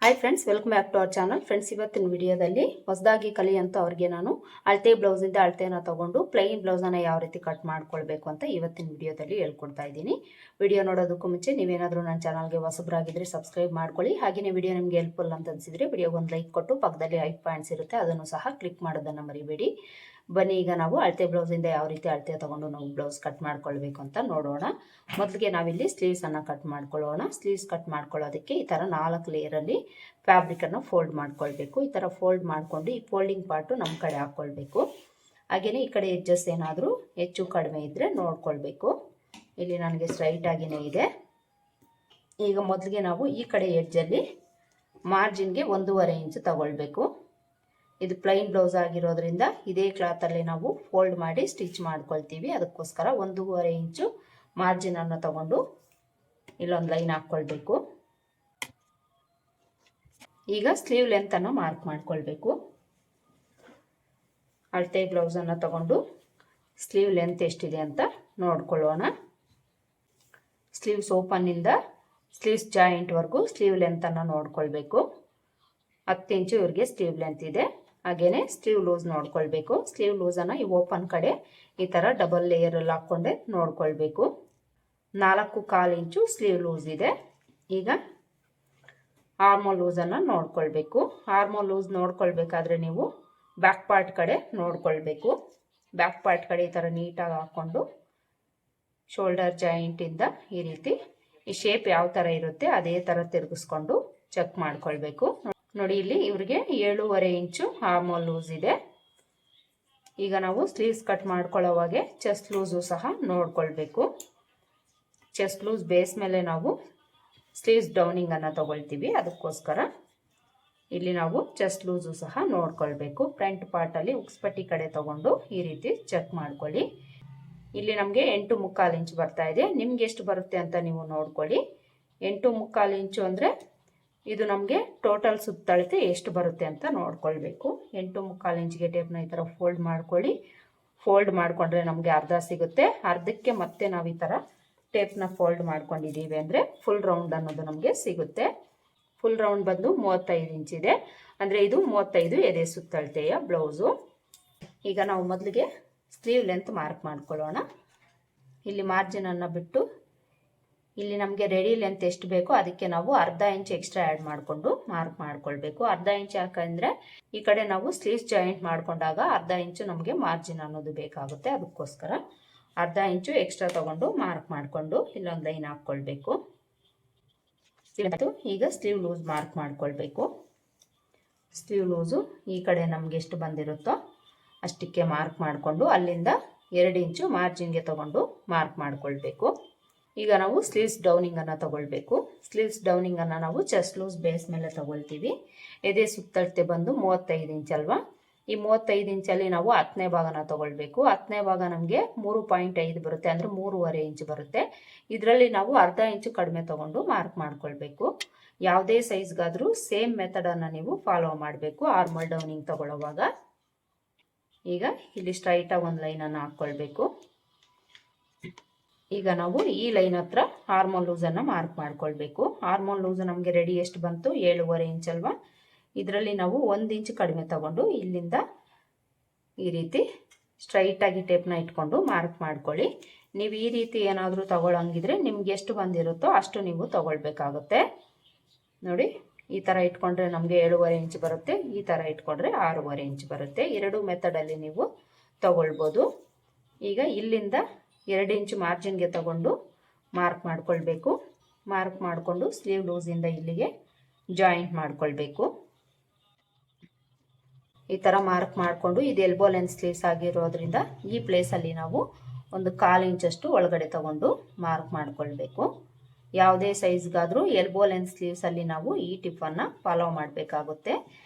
Hi friends, welcome back to our channel. Friends, ಇವತ್ತಿನ ವಿಡಿಯೋದಲ್ಲಿ ಹೊಸದಾಗಿ ಕಲಿಯಂತ ಅವ್ರಿಗೆ ನಾನು ಅಳತೆ ಬ್ಲೌಸಿಂದ ಅಳತೆನ ತಗೊಂಡು ಪ್ಲೈನ್ ಬ್ಲೌಸನ್ನು ಯಾವ ರೀತಿ ಕಟ್ ಮಾಡ್ಕೊಳ್ಬೇಕು ಅಂತ ಇವತ್ತಿನ ವಿಡಿಯೋದಲ್ಲಿ ಹೇಳ್ಕೊಡ್ತಾ ಇದ್ದೀನಿ. ವಿಡಿಯೋ ನೋಡೋದಕ್ಕೂ ಮುಂಚೆ ನೀವೇನಾದರೂ ನನ್ನ ಚಾನಲ್ಗೆ ಹೊಸಬರಾಗಿದ್ದರೆ ಸಬ್ಸ್ಕ್ರೈಬ್ ಮಾಡ್ಕೊಳ್ಳಿ. ಹಾಗೆಯೇ ವಿಡಿಯೋ ನಿಮಗೆ ಹೆಲ್ಪ್ಫುಲ್ ಅಂತ ಅನಿಸಿದರೆ ವಿಡಿಯೋಗೆ ಒಂದು ಲೈಕ್ ಕೊಟ್ಟು ಪಕ್ಕದಲ್ಲಿ 5 ಪಾಯಿಂಟ್ಸ್ ಇರುತ್ತೆ, ಅದನ್ನು ಸಹ ಕ್ಲಿಕ್ ಮಾಡೋದನ್ನು ಮರಿಬೇಡಿ. ಬನ್ನಿ, ಈಗ ನಾವು ಅಳತೆ ಬ್ಲೌಸಿಂದ ಯಾವ ರೀತಿ ಅಳತೆ ತಗೊಂಡು ನಾವು ಬ್ಲೌಸ್ ಕಟ್ ಮಾಡ್ಕೊಳ್ಬೇಕು ಅಂತ ನೋಡೋಣ. ಮೊದಲಿಗೆ ನಾವಿಲ್ಲಿ ಸ್ಲೀವ್ಸನ್ನು ಕಟ್ ಮಾಡ್ಕೊಳ್ಳೋಣ. ಸ್ಲೀವ್ಸ್ ಕಟ್ ಮಾಡ್ಕೊಳ್ಳೋದಕ್ಕೆ ಈ ಥರ 4 ಲೇಯರಲ್ಲಿ ಫ್ಯಾಬ್ರಿಕನ್ನು ಫೋಲ್ಡ್ ಮಾಡ್ಕೊಳ್ಬೇಕು. ಈ ಥರ ಫೋಲ್ಡ್ ಮಾಡಿಕೊಂಡು ಈ ಫೋಲ್ಡಿಂಗ್ ಪಾರ್ಟು ನಮ್ಮ ಕಡೆ ಹಾಕ್ಕೊಳ್ಬೇಕು. ಹಾಗೆಯೇ ಈ ಕಡೆ ಎಡ್ಜಸ್ ಏನಾದರೂ ಹೆಚ್ಚು ಕಡಿಮೆ ಇದ್ದರೆ ನೋಡ್ಕೊಳ್ಬೇಕು. ಇಲ್ಲಿ ನನಗೆ ಸ್ಟ್ರೈಟ್ ಆಗಿಯೇ ಇದೆ. ಈಗ ಮೊದಲಿಗೆ ನಾವು ಈ ಕಡೆ ಎಡ್ಜಲ್ಲಿ ಮಾರ್ಜಿನ್ಗೆ 1.5 ಇಂಚು ತಗೊಳ್ಬೇಕು. ಇದು ಪ್ಲೈನ್ ಬ್ಲೌಸ್ ಆಗಿರೋದ್ರಿಂದ ಇದೇ ಕ್ಲಾತಲ್ಲಿ ನಾವು ಫೋಲ್ಡ್ ಮಾಡಿ ಸ್ಟಿಚ್ ಮಾಡ್ಕೊಳ್ತೀವಿ. ಅದಕ್ಕೋಸ್ಕರ 1.5 ಇಂಚು ಮಾರ್ಜಿನನ್ನು ತಗೊಂಡು ಇಲ್ಲೊಂದು ಲೈನ್ ಹಾಕ್ಕೊಳ್ಬೇಕು. ಈಗ ಸ್ಲೀವ್ ಲೆಂತನ್ನು ಮಾರ್ಕ್ ಮಾಡ್ಕೊಳ್ಬೇಕು. ಅಳತೆ ಬ್ಲೌಸನ್ನು ತಗೊಂಡು ಸ್ಲೀವ್ ಲೆಂತ್ ಎಷ್ಟಿದೆ ಅಂತ ನೋಡ್ಕೊಳ್ಳೋಣ. ಸ್ಲೀವ್ಸ್ ಓಪನ್ನಿಂದ ಸ್ಲೀವ್ಸ್ ಜಾಯಿಂಟ್ವರೆಗೂ ಸ್ಲೀವ್ ಲೆಂತನ್ನು ನೋಡ್ಕೊಳ್ಬೇಕು. 10 ಇಂಚು ಇವ್ರಿಗೆ ಸ್ಲೀವ್ ಲೆಂತ್ ಇದೆ. ಹಾಗೆಯೇ ಸ್ಲೀವ್ ಲೂಸ್ ನೋಡ್ಕೊಳ್ಬೇಕು. ಸ್ಲೀವ್ ಲೂಸನ್ನು ಈ ಓಪನ್ ಕಡೆ ಈ ಥರ ಡಬಲ್ ಲೇಯರಲ್ಲಿ ಹಾಕ್ಕೊಂಡೆ ನೋಡ್ಕೊಳ್ಬೇಕು. 4.25 ಇಂಚು ಸ್ಲೀವ್ ಲೂಸ್ ಇದೆ. ಈಗ ಆರ್ಮೋಲ್ ಲೂಸನ್ನು ನೋಡ್ಕೊಳ್ಬೇಕು. ಆರ್ಮೋಲ್ ಲೂಸ್ ನೋಡ್ಕೊಳ್ಬೇಕಾದ್ರೆ ನೀವು ಬ್ಯಾಕ್ ಪಾರ್ಟ್ ಕಡೆ ನೋಡ್ಕೊಳ್ಬೇಕು. ಬ್ಯಾಕ್ ಪಾರ್ಟ್ ಕಡೆ ಈ ಥರ ನೀಟಾಗಿ ಹಾಕ್ಕೊಂಡು ಶೋಲ್ಡರ್ ಜಾಯಿಂಟಿಂದ ಈ ರೀತಿ ಈ ಶೇಪ್ ಯಾವ ಥರ ಇರುತ್ತೆ ಅದೇ ಥರ ತಿರುಗಿಸ್ಕೊಂಡು ಚೆಕ್ ಮಾಡ್ಕೊಳ್ಬೇಕು. ನೋಡಿ, ಇಲ್ಲಿ ಇವ್ರಿಗೆ 7.5 ಇಂಚು ಆರ್ಮೋಲ್ ಲೂಸ್ ಇದೆ. ಈಗ ನಾವು ಸ್ಲೀವ್ಸ್ ಕಟ್ ಮಾಡ್ಕೊಳ್ಳೋವಾಗೆ ಚೆಸ್ಟ್ ಲೂಸು ಸಹ ನೋಡ್ಕೊಳ್ಬೇಕು. ಚೆಸ್ಟ್ ಲೂಸ್ ಬೇಸ್ ಮೇಲೆ ನಾವು ಸ್ಲೀವ್ಸ್ ಡೌನಿಂಗನ್ನು ತಗೊಳ್ತೀವಿ. ಅದಕ್ಕೋಸ್ಕರ ಇಲ್ಲಿ ನಾವು ಚೆಸ್ಟ್ ಲೂಸು ಸಹ ನೋಡ್ಕೊಳ್ಬೇಕು. ಫ್ರಂಟ್ ಪಾರ್ಟಲ್ಲಿ ಉಕ್ಸ್ಪಟ್ಟಿ ಕಡೆ ತಗೊಂಡು ಈ ರೀತಿ ಚೆಕ್ ಮಾಡ್ಕೊಳ್ಳಿ. ಇಲ್ಲಿ ನಮಗೆ 8.25 ಇಂಚು ಬರ್ತಾ ಇದೆ. ನಿಮ್ಗೆ ಎಷ್ಟು ಬರುತ್ತೆ ಅಂತ ನೀವು ನೋಡ್ಕೊಳ್ಳಿ. 8.25 ಇಂಚು ಅಂದರೆ ಇದು ನಮಗೆ ಟೋಟಲ್ ಸುತ್ತಳತೆ ಎಷ್ಟು ಬರುತ್ತೆ ಅಂತ ನೋಡ್ಕೊಳ್ಬೇಕು. 8.25 ಇಂಚಿಗೆ ಟೇಪ್ನ ಈ ಥರ ಫೋಲ್ಡ್ ಮಾಡ್ಕೊಳ್ಳಿ. ಫೋಲ್ಡ್ ಮಾಡಿಕೊಂಡ್ರೆ ನಮಗೆ ಅರ್ಧ ಸಿಗುತ್ತೆ. ಅರ್ಧಕ್ಕೆ ಮತ್ತೆ ನಾವು ಈ ಥರ ಟೇಪ್ನ ಫೋಲ್ಡ್ ಮಾಡ್ಕೊಂಡಿದ್ದೀವಿ ಅಂದರೆ ಫುಲ್ ರೌಂಡ್ ಅನ್ನೋದು ನಮಗೆ ಸಿಗುತ್ತೆ. ಫುಲ್ ರೌಂಡ್ ಬಂದು 35 ಇಂಚಿದೆ. ಅಂದರೆ ಇದು 35 ಎದೆ ಸುತ್ತಳತೆಯ ಬ್ಲೌಸು. ಈಗ ನಾವು ಮೊದಲಿಗೆ ಸ್ಲೀವ್ ಲೆಂತ್ ಮಾರ್ಕ್ ಮಾಡ್ಕೊಳ್ಳೋಣ. ಇಲ್ಲಿ ಮಾರ್ಜಿನನ್ನು ಬಿಟ್ಟು ಇಲ್ಲಿ ನಮಗೆ ರೆಡಿ ಲೆಂತ್ ಎಷ್ಟು ಬೇಕೋ ಅದಕ್ಕೆ ನಾವು ಅರ್ಧ ಇಂಚ್ ಎಕ್ಸ್ಟ್ರಾ ಆ್ಯಡ್ ಮಾಡಿಕೊಂಡು ಮಾರ್ಕ್ ಮಾಡ್ಕೊಳ್ಬೇಕು. ಅರ್ಧ ಇಂಚ್ ಯಾಕಂದರೆ ಈ ಕಡೆ ನಾವು ಸ್ಲೀವ್ಸ್ ಜಾಯಿಂಟ್ ಮಾಡಿಕೊಂಡಾಗ ಅರ್ಧ ಇಂಚು ನಮಗೆ ಮಾರ್ಜಿನ್ ಅನ್ನೋದು ಬೇಕಾಗುತ್ತೆ. ಅದಕ್ಕೋಸ್ಕರ ಅರ್ಧ ಇಂಚು ಎಕ್ಸ್ಟ್ರಾ ತಗೊಂಡು ಮಾರ್ಕ್ ಮಾಡಿಕೊಂಡು ಇಲ್ಲೊಂದು ಲೈನ್ ಹಾಕ್ಕೊಳ್ಬೇಕು. ಈಗ ಸ್ಲೀವ್ ಲೂಸ್ ಮಾರ್ಕ್ ಮಾಡ್ಕೊಳ್ಬೇಕು. ಸ್ಲೀವ್ ಲೂಸು ಈ ಕಡೆ ನಮಗೆ ಎಷ್ಟು ಬಂದಿರುತ್ತೋ ಅಷ್ಟಕ್ಕೆ ಮಾರ್ಕ್ ಮಾಡಿಕೊಂಡು ಅಲ್ಲಿಂದ 2 ಇಂಚು ಮಾರ್ಜಿನ್ಗೆ ತಗೊಂಡು ಮಾರ್ಕ್ ಮಾಡ್ಕೊಳ್ಬೇಕು. ಈಗ ನಾವು ಸ್ಲೀವ್ಸ್ ಡೌನಿಂಗನ್ನು ತಗೊಳ್ಬೇಕು. ಸ್ಲೀವ್ಸ್ ಡೌನಿಂಗನ್ನು ನಾವು ಚೆಸ್ಟ್ ಲೂಸ್ ಬೇಸ್ ಮೇಲೆ ತಗೊಳ್ತೀವಿ. ಎದೆ ಸುತ್ತಳತೆ ಬಂದು 35 ಇಂಚ್ ಅಲ್ವಾ. ಈ 35 ಇಂಚಲ್ಲಿ ನಾವು 10ನೇ ಭಾಗನ ತಗೊಳ್ಬೇಕು. 10ನೇ ಭಾಗ ನಮಗೆ 3.5 ಬರುತ್ತೆ, ಅಂದರೆ 3.5 ಇಂಚು ಬರುತ್ತೆ. ಇದರಲ್ಲಿ ನಾವು ಅರ್ಧ ಇಂಚು ಕಡಿಮೆ ತಗೊಂಡು ಮಾರ್ಕ್ ಮಾಡ್ಕೊಳ್ಬೇಕು. ಯಾವುದೇ ಸೈಜ್ಗಾದರೂ ಸೇಮ್ ಮೆಥಡನ್ನು ನೀವು ಫಾಲೋ ಮಾಡಬೇಕು ಆರ್ಮಲ್ ಡೌನಿಂಗ್ ತಗೊಳ್ಳೋವಾಗ. ಈಗ ಇಲ್ಲಿ ಸ್ಟ್ರೈಟಾಗಿ ಒಂದು ಲೈನನ್ನು ಹಾಕ್ಕೊಳ್ಬೇಕು. ಈಗ ನಾವು ಈ ಲೈನ್ ಹತ್ರ ಆರ್ಮೋಲ್ ಲೂಸನ್ನು ಮಾರ್ಕ್ ಮಾಡ್ಕೊಳ್ಬೇಕು. ಆರ್ಮೋಲ್ ಲೂಸ್ ನಮಗೆ ರೆಡಿ ಎಷ್ಟು ಬಂತು? 7.5 ಇಂಚ್ ಅಲ್ವಾ. ಇದರಲ್ಲಿ ನಾವು 1 ಇಂಚ್ ಕಡಿಮೆ ತಗೊಂಡು ಇಲ್ಲಿಂದ ಈ ರೀತಿ ಸ್ಟ್ರೈಟಾಗಿ ಟೇಪ್ನ ಇಟ್ಕೊಂಡು ಮಾರ್ಕ್ ಮಾಡ್ಕೊಳ್ಳಿ. ನೀವು ಈ ರೀತಿ ಏನಾದರೂ ತಗೊಳ್ಳೋಂಗಿದ್ರೆ ನಿಮ್ಗೆ ಎಷ್ಟು ಬಂದಿರುತ್ತೋ ಅಷ್ಟು ನೀವು ತಗೊಳ್ಬೇಕಾಗುತ್ತೆ. ನೋಡಿ, ಈ ಥರ ಇಟ್ಕೊಂಡ್ರೆ ನಮಗೆ 7.5 ಇಂಚ್ ಬರುತ್ತೆ. ಈ ಥರ ಇಟ್ಕೊಂಡ್ರೆ 6.5 ಇಂಚ್ ಬರುತ್ತೆ. 2 ಮೆಥಡಲ್ಲಿ ನೀವು ತಗೊಳ್ಬೋದು. ಈಗ ಇಲ್ಲಿಂದ 2 ಇಂಚು ಮಾರ್ಜಿನ್ಗೆ ತಗೊಂಡು ಮಾರ್ಕ್ ಮಾಡ್ಕೊಳ್ಬೇಕು. ಮಾರ್ಕ್ ಮಾಡಿಕೊಂಡು ಸ್ಲೀವ್ ಲೂಸಿಂದ ಇಲ್ಲಿಗೆ ಜಾಯಿಂಟ್ ಮಾಡ್ಕೊಳ್ಬೇಕು. ಈ ಥರ ಮಾರ್ಕ್ ಮಾಡಿಕೊಂಡು ಇದು ಎಲ್ಬೋ ಲೆಂತ್ ಸ್ಲೀವ್ಸ್ ಆಗಿರೋದ್ರಿಂದ ಈ ಪ್ಲೇಸಲ್ಲಿ ನಾವು ಒಂದು 1/4 ಇಂಚಷ್ಟು ಒಳಗಡೆ ತಗೊಂಡು ಮಾರ್ಕ್ ಮಾಡ್ಕೊಳ್ಬೇಕು. ಯಾವುದೇ ಸೈಜ್ಗಾದರೂ ಎಲ್ಬೋ ಲೆಂತ್ ಸ್ಲೀವ್ಸಲ್ಲಿ ನಾವು ಈ ಟಿಪ್ಪನ್ನು ಫಾಲೋ ಮಾಡಬೇಕಾಗುತ್ತೆ.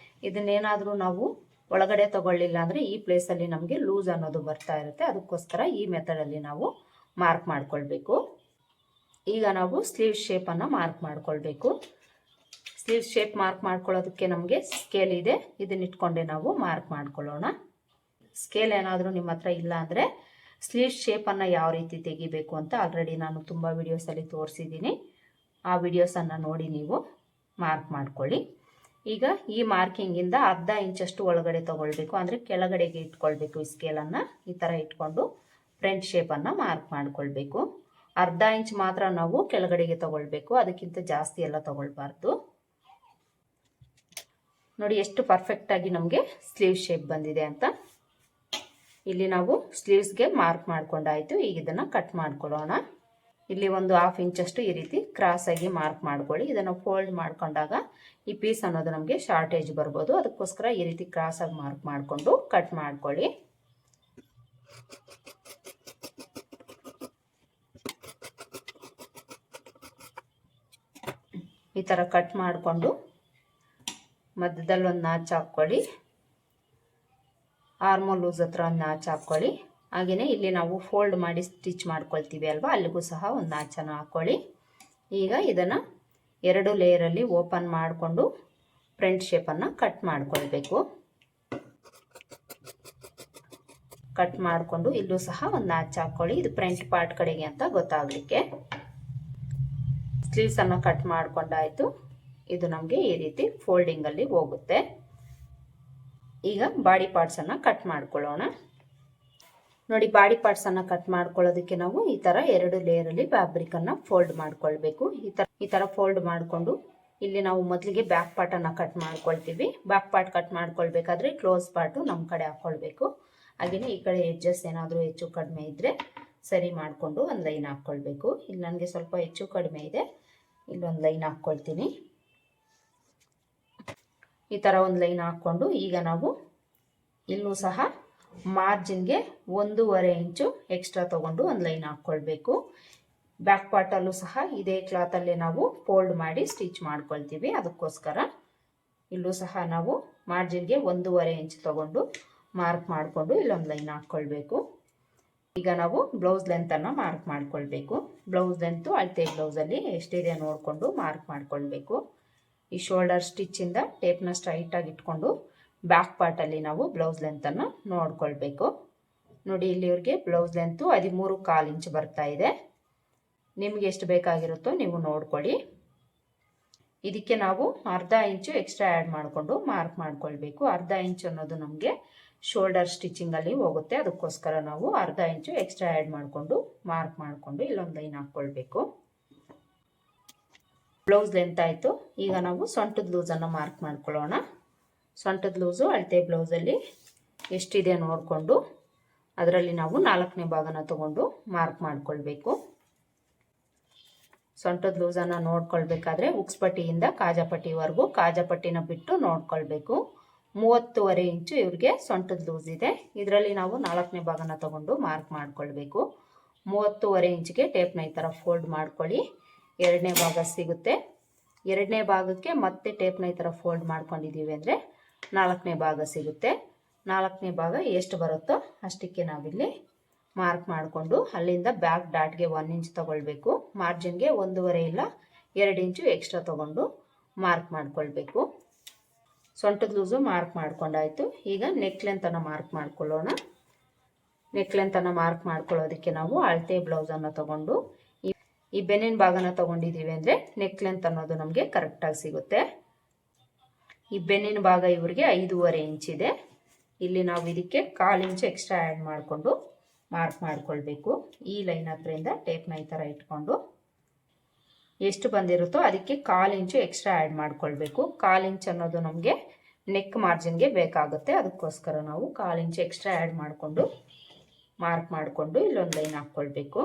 ಇದನ್ನೇನಾದರೂ ನಾವು ಒಳಗಡೆ ತಗೊಳ್ಳಿಲ್ಲ ಅಂದರೆ ಈ ಪ್ಲೇಸಲ್ಲಿ ನಮಗೆ ಲೂಸ್ ಅನ್ನೋದು ಬರ್ತಾ ಇರುತ್ತೆ. ಅದಕ್ಕೋಸ್ಕರ ಈ ಮೆಥಡಲ್ಲಿ ನಾವು ಮಾರ್ಕ್ ಮಾಡ್ಕೊಳ್ಬೇಕು. ಈಗ ನಾವು ಸ್ಲೀವ್ ಶೇಪನ್ನು ಮಾರ್ಕ್ ಮಾಡ್ಕೊಳ್ಬೇಕು. ಸ್ಲೀವ್ ಶೇಪ್ ಮಾರ್ಕ್ ಮಾಡ್ಕೊಳ್ಳೋದಕ್ಕೆ ನಮಗೆ ಸ್ಕೇಲ್ ಇದೆ. ಇದನ್ನ ಇಟ್ಕೊಂಡೆ ನಾವು ಮಾರ್ಕ್ ಮಾಡ್ಕೊಳ್ಳೋಣ. ಸ್ಕೇಲ್ ಏನಾದರೂ ನಿಮ್ಮ ಹತ್ರ ಇಲ್ಲ ಅಂದರೆ ಸ್ಲೀವ್ ಶೇಪನ್ನು ಯಾವ ರೀತಿ ತೆಗಿಬೇಕು ಅಂತ ಆಲ್ರೆಡಿ ನಾನು ತುಂಬ ವಿಡಿಯೋಸಲ್ಲಿ ತೋರಿಸಿದ್ದೀನಿ. ಆ ವಿಡಿಯೋಸನ್ನು ನೋಡಿ ನೀವು ಮಾರ್ಕ್ ಮಾಡ್ಕೊಳ್ಳಿ. ಈಗ ಈ ಮಾರ್ಕಿಂಗಿಂದ ಅರ್ಧ ಇಂಚಷ್ಟು ಒಳಗಡೆ ತಗೊಳ್ಬೇಕು, ಅಂದರೆ ಕೆಳಗಡೆಗೆ ಇಟ್ಕೊಳ್ಬೇಕು. ಈ ಸ್ಕೇಲನ್ನು ಈ ಥರ ಇಟ್ಕೊಂಡು ಫ್ರಂಟ್ ಶೇಪನ್ನು ಮಾರ್ಕ್ ಮಾಡ್ಕೊಳ್ಬೇಕು. ಅರ್ಧ ಇಂಚ್ ಮಾತ್ರ ನಾವು ಕೆಳಗಡೆಗೆ ತಗೊಳ್ಬೇಕು, ಅದಕ್ಕಿಂತ ಜಾಸ್ತಿ ಎಲ್ಲ ತಗೊಳ್ಬಾರ್ದು. ನೋಡಿ ಎಷ್ಟು ಪರ್ಫೆಕ್ಟಾಗಿ ನಮಗೆ ಸ್ಲೀವ್ ಶೇಪ್ ಬಂದಿದೆ ಅಂತ. ಇಲ್ಲಿ ನಾವು ಸ್ಲೀವ್ಸ್ಗೆ ಮಾರ್ಕ್ ಮಾಡ್ಕೊಂಡಾಯಿತು. ಈಗ ಇದನ್ನು ಕಟ್ ಮಾಡ್ಕೊಳ್ಳೋಣ. ಇಲ್ಲಿ ಒಂದು 1/2 ಇಂಚಷ್ಟು ಈ ರೀತಿ ಕ್ರಾಸಾಗಿ ಮಾರ್ಕ್ ಮಾಡ್ಕೊಳ್ಳಿ. ಇದನ್ನು ಫೋಲ್ಡ್ ಮಾಡ್ಕೊಂಡಾಗ ಈ ಪೀಸ್ ಅನ್ನೋದು ನಮಗೆ ಶಾರ್ಟೇಜ್ ಬರ್ಬೋದು, ಅದಕ್ಕೋಸ್ಕರ ಈ ರೀತಿ ಕ್ರಾಸಾಗಿ ಮಾರ್ಕ್ ಮಾಡಿಕೊಂಡು ಕಟ್ ಮಾಡ್ಕೊಳ್ಳಿ. ಈ ಥರ ಕಟ್ ಮಾಡಿಕೊಂಡು ಮಧ್ಯದಲ್ಲಿ ಒಂದು ನಾಚ್ ಹಾಕ್ಕೊಳ್ಳಿ. ಆರ್ಮೋಲ್ ಲೂಸ್ ಹತ್ರ ಒಂದು ನಾಚ್ ಹಾಕ್ಕೊಳ್ಳಿ. ಹಾಗೆಯೇ ಇಲ್ಲಿ ನಾವು ಫೋಲ್ಡ್ ಮಾಡಿ ಸ್ಟಿಚ್ ಮಾಡ್ಕೊಳ್ತೀವಿ ಅಲ್ವಾ, ಅಲ್ಲಿಗೂ ಸಹ ಒಂದು ನಾಚನ್ನು ಹಾಕ್ಕೊಳ್ಳಿ. ಈಗ ಇದನ್ನು 2 ಲೇಯರಲ್ಲಿ ಓಪನ್ ಮಾಡಿಕೊಂಡು ಫ್ರಂಟ್ ಶೇಪನ್ನು ಕಟ್ ಮಾಡ್ಕೊಳ್ಬೇಕು. ಕಟ್ ಮಾಡಿಕೊಂಡು ಇಲ್ಲೂ ಸಹ ಒಂದು ನಾಚ್ ಹಾಕ್ಕೊಳ್ಳಿ, ಇದು ಫ್ರಂಟ್ ಪಾರ್ಟ್ ಕಡೆಗೆ ಅಂತ ಗೊತ್ತಾಗಲಿಕ್ಕೆ. ಸ್ಲೀವ್ಸನ್ನು ಕಟ್ ಮಾಡ್ಕೊಂಡಾಯಿತು. ಇದು ನಮಗೆ ಈ ರೀತಿ ಫೋಲ್ಡಿಂಗಲ್ಲಿ ಹೋಗುತ್ತೆ. ಈಗ ಬಾಡಿ ಪಾರ್ಟ್ಸನ್ನು ಕಟ್ ಮಾಡ್ಕೊಳ್ಳೋಣ. ನೋಡಿ, ಬಾಡಿ ಪಾರ್ಟ್ಸನ್ನು ಕಟ್ ಮಾಡ್ಕೊಳ್ಳೋದಕ್ಕೆ ನಾವು ಈ ಥರ 2 ಲೇಯರಲ್ಲಿ ಫ್ಯಾಬ್ರಿಕನ್ನು ಫೋಲ್ಡ್ ಮಾಡ್ಕೊಳ್ಬೇಕು. ಈ ಥರ ಫೋಲ್ಡ್ ಮಾಡಿಕೊಂಡು ಇಲ್ಲಿ ನಾವು ಮೊದಲಿಗೆ ಬ್ಯಾಕ್ ಪಾರ್ಟನ್ನು ಕಟ್ ಮಾಡ್ಕೊಳ್ತೀವಿ. ಬ್ಯಾಕ್ ಪಾರ್ಟ್ ಕಟ್ ಮಾಡ್ಕೊಳ್ಬೇಕಾದ್ರೆ ಕ್ಲೋಸ್ ಪಾರ್ಟು ನಮ್ಮ ಕಡೆ ಹಾಕ್ಕೊಳ್ಬೇಕು. ಹಾಗೆಯೇ ಈ ಕಡೆ ಎಡ್ಜಸ್ ಏನಾದರೂ ಹೆಚ್ಚು ಕಡಿಮೆ ಇದ್ದರೆ ಸರಿ ಮಾಡಿಕೊಂಡು ಒಂದು ಲೈನ್ ಹಾಕ್ಕೊಳ್ಬೇಕು. ಇಲ್ಲಿ ನನಗೆ ಸ್ವಲ್ಪ ಹೆಚ್ಚು ಕಡಿಮೆ ಇದೆ, ಇಲ್ಲೊಂದು ಲೈನ್ ಹಾಕ್ಕೊಳ್ತೀನಿ. ಈ ಥರ ಒಂದು ಲೈನ್ ಹಾಕ್ಕೊಂಡು ಈಗ ನಾವು ಇಲ್ಲೂ ಸಹ ಮಾರ್ಜಿನ್ಗೆ 1.5 ಇಂಚು ಎಕ್ಸ್ಟ್ರಾ ತೊಗೊಂಡು ಒಂದು ಲೈನ್ ಹಾಕ್ಕೊಳ್ಬೇಕು. ಬ್ಯಾಕ್ ಪಾರ್ಟಲ್ಲೂ ಸಹ ಇದೇ ಕ್ಲಾತಲ್ಲೇ ನಾವು ಫೋಲ್ಡ್ ಮಾಡಿ ಸ್ಟಿಚ್ ಮಾಡ್ಕೊಳ್ತೀವಿ. ಅದಕ್ಕೋಸ್ಕರ ಇಲ್ಲೂ ಸಹ ನಾವು ಮಾರ್ಜಿನ್ಗೆ 1.5 ಇಂಚ್ ತೊಗೊಂಡು ಮಾರ್ಕ್ ಮಾಡಿಕೊಂಡು ಇಲ್ಲೊಂದು ಲೈನ್ ಹಾಕ್ಕೊಳ್ಬೇಕು. ಈಗ ನಾವು ಬ್ಲೌಸ್ ಲೆಂತನ್ನು ಮಾರ್ಕ್ ಮಾಡ್ಕೊಳ್ಬೇಕು. ಬ್ಲೌಸ್ ಲೆಂತು ಅಳತೆ ಬ್ಲೌಸಲ್ಲಿ ಎಷ್ಟಿದೆ ನೋಡಿಕೊಂಡು ಮಾರ್ಕ್ ಮಾಡ್ಕೊಳ್ಬೇಕು. ಈ ಶೋಲ್ಡರ್ ಸ್ಟಿಚ್ಚಿಂದ ಟೇಪ್ನ ಸ್ಟ್ರೈಟಾಗಿ ಇಟ್ಕೊಂಡು ಬ್ಯಾಕ್ ಪಾರ್ಟಲ್ಲಿ ನಾವು ಬ್ಲೌಸ್ ಲೆಂತನ್ನು ನೋಡ್ಕೊಳ್ಬೇಕು. ನೋಡಿ, ಇಲ್ಲಿವ್ರಿಗೆ ಬ್ಲೌಸ್ ಲೆಂತು 13.25 ಇಂಚ್ ಬರ್ತಾ ಇದೆ. ನಿಮಗೆ ಎಷ್ಟು ಬೇಕಾಗಿರುತ್ತೋ ನೀವು ನೋಡ್ಕೊಳ್ಳಿ. ಇದಕ್ಕೆ ನಾವು ಅರ್ಧ ಇಂಚು ಎಕ್ಸ್ಟ್ರಾ ಆ್ಯಡ್ ಮಾಡಿಕೊಂಡು ಮಾರ್ಕ್ ಮಾಡ್ಕೊಳ್ಬೇಕು. ಅರ್ಧ ಇಂಚ್ ಅನ್ನೋದು ನಮಗೆ ಶೋಲ್ಡರ್ ಸ್ಟಿಚಿಂಗಲ್ಲಿ ಹೋಗುತ್ತೆ, ಅದಕ್ಕೋಸ್ಕರ ನಾವು ಅರ್ಧ ಇಂಚು ಎಕ್ಸ್ಟ್ರಾ ಆ್ಯಡ್ ಮಾಡಿಕೊಂಡು ಮಾರ್ಕ್ ಮಾಡಿಕೊಂಡು ಇಲ್ಲೊಂದು ಲೈನ್ ಹಾಕ್ಕೊಳ್ಬೇಕು. ಬ್ಲೌಸ್ ಲೆಂತ್ ಆಯಿತು. ಈಗ ನಾವು ಸೊಂಟದ ಲೂಸನ್ನು ಮಾರ್ಕ್ ಮಾಡ್ಕೊಳ್ಳೋಣ. ಸೊಂಟದ ಲೂಸು ಅಳತೆ ಬ್ಲೌಸಲ್ಲಿ ಎಷ್ಟಿದೆ ನೋಡಿಕೊಂಡು ಅದರಲ್ಲಿ ನಾವು 4ನೇ ಭಾಗನ ತಗೊಂಡು ಮಾರ್ಕ್ ಮಾಡ್ಕೊಳ್ಬೇಕು. ಸೊಂಟದ ಲೂಸನ್ನು ನೋಡ್ಕೊಳ್ಬೇಕಾದ್ರೆ ಉಕ್ಸ್ಪಟ್ಟಿಯಿಂದ ಕಾಜಾಪಟ್ಟಿವರೆಗೂ ಕಾಜಾಪಟ್ಟಿನ ಬಿಟ್ಟು ನೋಡ್ಕೊಳ್ಬೇಕು. 30.5 ಇಂಚು ಇವ್ರಿಗೆ ಸೊಂಟದ ಲೂಸ್ ಇದೆ. ಇದರಲ್ಲಿ ನಾವು 4ನೇ ಭಾಗನ ತಗೊಂಡು ಮಾರ್ಕ್ ಮಾಡ್ಕೊಳ್ಬೇಕು. 30.5 ಇಂಚಿಗೆ ಟೇಪ್ನ ಈ ಥರ ಫೋಲ್ಡ್ ಮಾಡ್ಕೊಳ್ಳಿ. 2ನೇ ಭಾಗ ಸಿಗುತ್ತೆ. 2ನೇ ಭಾಗಕ್ಕೆ ಮತ್ತೆ ಟೇಪ್ನ ಈ ಥರ ಫೋಲ್ಡ್ ಮಾಡ್ಕೊಂಡಿದ್ದೀವಿ ಅಂದರೆ 4ನೇ ಭಾಗ ಸಿಗುತ್ತೆ. 4ನೇ ಭಾಗ ಎಷ್ಟು ಬರುತ್ತೋ ಅಷ್ಟಕ್ಕೆ ನಾವಿಲ್ಲಿ ಮಾರ್ಕ್ ಮಾಡಿಕೊಂಡು ಅಲ್ಲಿಂದ ಬ್ಯಾಕ್ ಡಾಟ್ಗೆ 1 ಇಂಚ್ ತೊಗೊಳ್ಬೇಕು. ಮಾರ್ಜಿನ್ಗೆ 1.5 ಇಲ್ಲ 2 ಇಂಚು ಎಕ್ಸ್ಟ್ರಾ ತೊಗೊಂಡು ಮಾರ್ಕ್ ಮಾಡ್ಕೊಳ್ಬೇಕು. ಸೊಂಟದ ಲೂಸು ಮಾರ್ಕ್ ಮಾಡ್ಕೊಂಡಾಯಿತು. ಈಗ ನೆಕ್ ಲೆಂತನ್ನು ಮಾರ್ಕ್ ಮಾಡ್ಕೊಳ್ಳೋಣ. ನೆಕ್ ಲೆಂತನ್ನು ಮಾರ್ಕ್ ಮಾಡ್ಕೊಳ್ಳೋದಕ್ಕೆ ನಾವು ಅಳತೆ ಬ್ಲೌಸನ್ನು ತೊಗೊಂಡು ಈ ಬೆನ್ನಿನ ಭಾಗನ ತೊಗೊಂಡಿದ್ದೀವಿ ಅಂದರೆ ನೆಕ್ ಲೆಂತ್ ಅನ್ನೋದು ನಮಗೆ ಕರೆಕ್ಟಾಗಿ ಸಿಗುತ್ತೆ. ಈ ಬೆನ್ನಿನ ಭಾಗ ಇವ್ರಿಗೆ 5.5 ಇಂಚ್ ಇದೆ. ಇಲ್ಲಿ ನಾವು ಇದಕ್ಕೆ 1/4 ಇಂಚ್ ಎಕ್ಸ್ಟ್ರಾ ಆ್ಯಡ್ ಮಾಡಿಕೊಂಡು ಮಾರ್ಕ್ ಮಾಡ್ಕೊಳ್ಬೇಕು. ಈ ಲೈನ್ ಹತ್ರದಿಂದ ಟೇಪ್ನ ಈ ಥರ ಇಟ್ಕೊಂಡು ಎಷ್ಟು ಬಂದಿರುತ್ತೋ ಅದಕ್ಕೆ 1/4 ಇಂಚು ಎಕ್ಸ್ಟ್ರಾ ಆ್ಯಡ್ ಮಾಡ್ಕೊಳ್ಬೇಕು. 1/4 ಇಂಚ್ ಅನ್ನೋದು ನಮಗೆ ನೆಕ್ ಮಾರ್ಜಿನ್ಗೆ ಬೇಕಾಗುತ್ತೆ, ಅದಕ್ಕೋಸ್ಕರ ನಾವು 1/4 ಇಂಚ್ ಎಕ್ಸ್ಟ್ರಾ ಆ್ಯಡ್ ಮಾಡಿಕೊಂಡು ಮಾರ್ಕ್ ಮಾಡಿಕೊಂಡು ಇಲ್ಲೊಂದು ಲೈನ್ ಹಾಕ್ಕೊಳ್ಬೇಕು.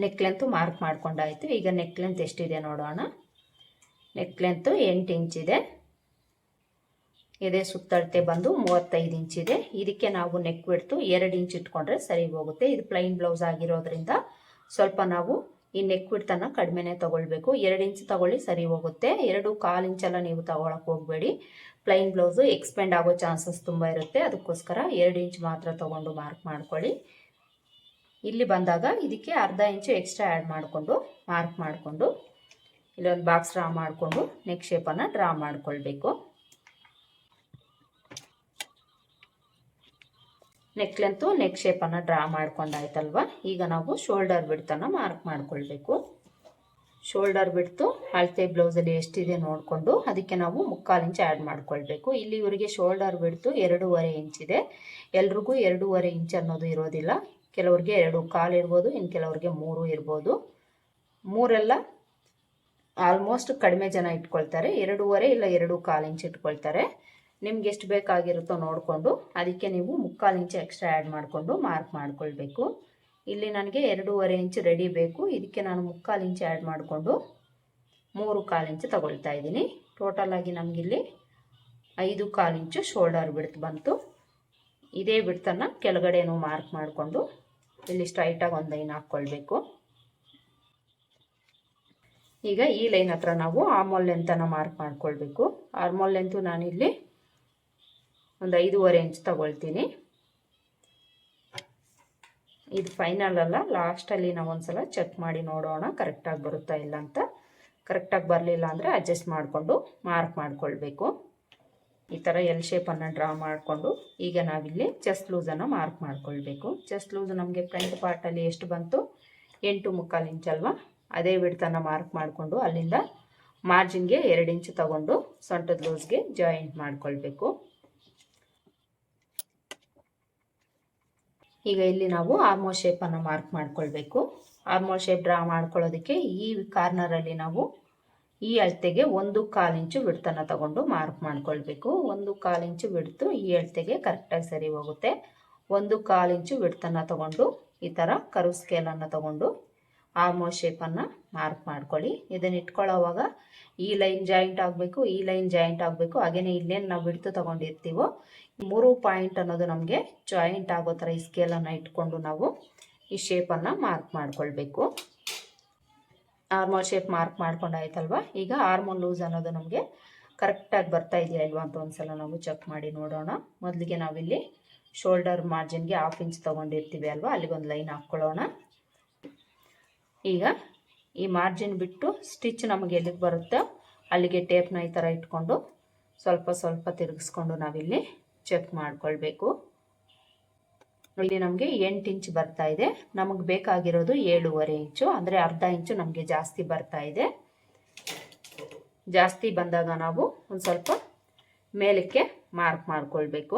ನೆಕ್ ಲೆಂತು ಮಾರ್ಕ್ ಮಾಡ್ಕೊಂಡಾಯಿತು. ಈಗ ನೆಕ್ ಲೆಂತ್ ಎಷ್ಟಿದೆ ನೋಡೋಣ. ನೆಕ್ ಲೆಂತು 8 ಇಂಚ್ ಇದೆ. ಎದೆ ಸುತ್ತಳತೆ ಬಂದು 35 ಇಂಚ್ ಇದೆ. ಇದಕ್ಕೆ ನಾವು ನೆಕ್ ಬಿಡ್ತು 2 ಇಂಚ್ ಇಟ್ಕೊಂಡ್ರೆ ಸರಿ ಹೋಗುತ್ತೆ. ಇದು ಪ್ಲೈನ್ ಬ್ಲೌಸ್ ಆಗಿರೋದ್ರಿಂದ ಸ್ವಲ್ಪ ನಾವು ಈ ನೆಕ್ ಬಿಡ್ತನ್ನು ಕಡಿಮೆನೇ ತೊಗೊಳ್ಬೇಕು. 2 ಇಂಚ್ ತೊಗೊಳ್ಳಿ, ಸರಿ ಹೋಗುತ್ತೆ. 2.25 ಇಂಚೆಲ್ಲ ನೀವು ತೊಗೊಳಕ್ಕೆ ಹೋಗಬೇಡಿ. ಪ್ಲೈನ್ ಬ್ಲೌಸು ಎಕ್ಸ್ಪೆಂಡ್ ಆಗೋ ಚಾನ್ಸಸ್ ತುಂಬ ಇರುತ್ತೆ, ಅದಕ್ಕೋಸ್ಕರ 2 ಇಂಚ್ ಮಾತ್ರ ತೊಗೊಂಡು ಮಾರ್ಕ್ ಮಾಡ್ಕೊಳ್ಳಿ. ಇಲ್ಲಿ ಬಂದಾಗ ಇದಕ್ಕೆ ಅರ್ಧ ಇಂಚು ಎಕ್ಸ್ಟ್ರಾ ಆ್ಯಡ್ ಮಾಡಿಕೊಂಡು ಮಾರ್ಕ್ ಮಾಡಿಕೊಂಡು ಇಲ್ಲೊಂದು ಬಾಕ್ಸ್ ಡ್ರಾ ಮಾಡಿಕೊಂಡು ನೆಕ್ ಶೇಪನ್ನು ಡ್ರಾ ಮಾಡಿಕೊಳ್ಬೇಕು. ನೆಕ್ ಲೆಂತು ನೆಕ್ ಶೇಪನ್ನು ಡ್ರಾ ಮಾಡ್ಕೊಂಡಾಯ್ತಲ್ವ. ಈಗ ನಾವು ಶೋಲ್ಡರ್ ಬಿಡ್ತನ್ನು ಮಾರ್ಕ್ ಮಾಡ್ಕೊಳ್ಬೇಕು. ಶೋಲ್ಡರ್ ಬಿಡ್ತು ಅಳತೆ ಬ್ಲೌಸಲ್ಲಿ ಎಷ್ಟಿದೆ ನೋಡಿಕೊಂಡು ಅದಕ್ಕೆ ನಾವು 3/4 ಇಂಚ್ ಆ್ಯಡ್ ಮಾಡ್ಕೊಳ್ಬೇಕು. ಇಲ್ಲಿ ಇವರಿಗೆ ಶೋಲ್ಡರ್ ಬಿಡ್ತು 2.5 ಇಂಚಿದೆ. ಎಲ್ರಿಗೂ 2.5 ಇಂಚ್ ಅನ್ನೋದು ಇರೋದಿಲ್ಲ. ಕೆಲವ್ರಿಗೆ 2.25 ಇರ್ಬೋದು, ಇನ್ನು ಕೆಲವ್ರಿಗೆ 3 ಇರ್ಬೋದು. 3 ಆಲ್ಮೋಸ್ಟ್ ಕಡಿಮೆ ಜನ ಇಟ್ಕೊಳ್ತಾರೆ. 2.5 ಇಲ್ಲ 2.25 ಇಂಚ್ ಇಟ್ಕೊಳ್ತಾರೆ. ನಿಮ್ಗೆ ಎಷ್ಟು ಬೇಕಾಗಿರುತ್ತೋ ನೋಡಿಕೊಂಡು ಅದಕ್ಕೆ ನೀವು 3/4 ಇಂಚ್ ಎಕ್ಸ್ಟ್ರಾ ಆ್ಯಡ್ ಮಾಡಿಕೊಂಡು ಮಾರ್ಕ್ ಮಾಡ್ಕೊಳ್ಬೇಕು. ಇಲ್ಲಿ ನನಗೆ 2.5 ಇಂಚ್ ರೆಡಿ ಬೇಕು. ಇದಕ್ಕೆ ನಾನು 3/4 ಇಂಚ್ ಆ್ಯಡ್ ಮಾಡಿಕೊಂಡು 3/4 ಇಂಚ್ ತಗೊಳ್ತಾ ಇದ್ದೀನಿ. ಟೋಟಲ್ ಆಗಿ ನಮಗಿಲ್ಲಿ 5/4 ಇಂಚು ಶೋಲ್ಡರ್ ಬಿಡ್ತ್ ಬಂತು. ಇದೇ ಬಿಡ್ತನ್ನು ಕೆಳಗಡೆನೂ ಮಾರ್ಕ್ ಮಾಡಿಕೊಂಡು ಇಲ್ಲಿ ಸ್ಟ್ರೈಟಾಗಿ ಒಂದು ಲೈನ್ ಹಾಕ್ಕೊಳ್ಬೇಕು. ಈಗ ಈ ಲೈನ್ ಹತ್ರ ನಾವು ಆರ್ಮೋಲ್ ಲೆಂತನ್ನು ಮಾರ್ಕ್ ಮಾಡ್ಕೊಳ್ಬೇಕು. ಆರ್ಮೋಲ್ ಲೆಂತು ನಾನಿಲ್ಲಿ ಒಂದು 5.5 ಇಂಚ್ ತಗೊಳ್ತೀನಿ. ಇದು ಫೈನಲ್ ಅಲ್ಲ, ಲಾಸ್ಟಲ್ಲಿ ನಾವು ಒಂದ್ಸಲ ಚೆಕ್ ಮಾಡಿ ನೋಡೋಣ ಕರೆಕ್ಟಾಗಿ ಬರುತ್ತಾ ಇಲ್ಲ ಅಂತ. ಕರೆಕ್ಟಾಗಿ ಬರಲಿಲ್ಲ ಅಂದರೆ ಅಡ್ಜಸ್ಟ್ ಮಾಡಿಕೊಂಡು ಮಾರ್ಕ್ ಮಾಡ್ಕೊಳ್ಬೇಕು. ಈ ಥರ ಎಲ್ ಶೇಪನ್ನು ಡ್ರಾ ಮಾಡಿಕೊಂಡು ಈಗ ನಾವಿಲ್ಲಿ ಚೆಸ್ಟ್ ಲೂಸನ್ನು ಮಾರ್ಕ್ ಮಾಡ್ಕೊಳ್ಬೇಕು. ಚೆಸ್ಟ್ ಲೂಸ್ ನಮಗೆ ಫ್ರಂಟ್ ಪಾರ್ಟಲ್ಲಿ ಎಷ್ಟು ಬಂತು 8.25 ಇಂಚ್ ಅಲ್ವಾ, ಅದೇ ವಿಡ್ತನ್ನು ಮಾರ್ಕ್ ಮಾಡಿಕೊಂಡು ಅಲ್ಲಿಂದ ಮಾರ್ಜಿನ್ಗೆ 2 ಇಂಚ್ ತಗೊಂಡು ಸೊಂಟದ ಲೂಸ್ಗೆ ಜಾಯಿಂಟ್ ಮಾಡ್ಕೊಳ್ಬೇಕು. ಈಗ ಇಲ್ಲಿ ನಾವು ಆರ್ಮೋಲ್ ಶೇಪನ್ನು ಮಾರ್ಕ್ ಮಾಡ್ಕೊಳ್ಬೇಕು. ಆರ್ಮೋಲ್ ಶೇಪ್ ಡ್ರಾ ಮಾಡ್ಕೊಳ್ಳೋದಕ್ಕೆ ಈ ಕಾರ್ನರಲ್ಲಿ ನಾವು ಈ ಅಳತೆಗೆ 1/4 ಇಂಚು ವಿಡ್ತನ್ನು ತಗೊಂಡು ಮಾರ್ಕ್ ಮಾಡ್ಕೊಳ್ಬೇಕು. 1/4 ಇಂಚು ವಿಡ್ತು ಈ ಅಳತೆಗೆ ಕರೆಕ್ಟಾಗಿ ಸರಿ ಹೋಗುತ್ತೆ. 1/4 ಇಂಚು ವಿಡ್ತನ್ನು ತಗೊಂಡು ಈ ಥರ ಕರ್ವ್ ಸ್ಕೇಲನ್ನು ತಗೊಂಡು ಆರ್ಮೋಲ್ ಶೇಪನ್ನು ಮಾರ್ಕ್ ಮಾಡ್ಕೊಳ್ಳಿ. ಇದನ್ನು ಇಟ್ಕೊಳ್ಳೋವಾಗ ಈ ಲೈನ್ ಜಾಯಿಂಟ್ ಆಗಬೇಕು, ಈ ಲೈನ್ ಜಾಯಿಂಟ್ ಆಗಬೇಕು. ಹಾಗೆಯೇ ಇಲ್ಲೇನು ನಾವು ವಿಡ್ತು ತಗೊಂಡಿರ್ತೀವೋ 3 ಪಾಯಿಂಟ್ ಅನ್ನೋದು ನಮಗೆ ಜಾಯಿಂಟ್ ಆಗೋ ಥರ ಈ ಸ್ಕೇಲನ್ನು ಇಟ್ಕೊಂಡು ನಾವು ಈ ಶೇಪನ್ನು ಮಾರ್ಕ್ ಮಾಡ್ಕೊಳ್ಬೇಕು. ಆರ್ಮೋಲ್ ಶೇಪ್ ಮಾರ್ಕ್ ಮಾಡ್ಕೊಂಡಾಯ್ತಲ್ವ. ಈಗ ಆರ್ಮೋಲ್ ಲೂಸ್ ಅನ್ನೋದು ನಮಗೆ ಕರೆಕ್ಟಾಗಿ ಬರ್ತಾ ಇದೆಯಾ ಇಲ್ವಾ ಅಂತ ಒಂದ್ಸಲ ನಾವು ಚೆಕ್ ಮಾಡಿ ನೋಡೋಣ. ಮೊದಲಿಗೆ ನಾವಿಲ್ಲಿ ಶೋಲ್ಡರ್ ಮಾರ್ಜಿನ್ಗೆ 1/2 ಇಂಚ್ ತೊಗೊಂಡಿರ್ತೀವಿ ಅಲ್ವಾ, ಅಲ್ಲಿಗೊಂದು ಲೈನ್ ಹಾಕ್ಕೊಳ್ಳೋಣ. ಈಗ ಈ ಮಾರ್ಜಿನ್ ಬಿಟ್ಟು ಸ್ಟಿಚ್ ನಮಗೆ ಎಲ್ಲಿಗೆ ಬರುತ್ತೆ ಅಲ್ಲಿಗೆ ಟೇಪ್ನ ಈ ಥರ ಇಟ್ಕೊಂಡು ಸ್ವಲ್ಪ ಸ್ವಲ್ಪ ತಿರುಗಿಸ್ಕೊಂಡು ನಾವಿಲ್ಲಿ ಚೆಕ್ ಮಾಡ್ಕೊಳ್ಬೇಕು. ಇಲ್ಲಿ ನಮಗೆ 8 ಇಂಚ್ ಬರ್ತಾ ಇದೆ. ನಮಗೆ ಬೇಕಾಗಿರೋದು 7.5 ಇಂಚು, ಅಂದರೆ ಅರ್ಧ ಇಂಚು ನಮಗೆ ಜಾಸ್ತಿ ಬರ್ತಾ ಇದೆ. ಜಾಸ್ತಿ ಬಂದಾಗ ನಾವು ಒಂದು ಸ್ವಲ್ಪ ಮೇಲಕ್ಕೆ ಮಾರ್ಕ್ ಮಾಡ್ಕೊಳ್ಬೇಕು.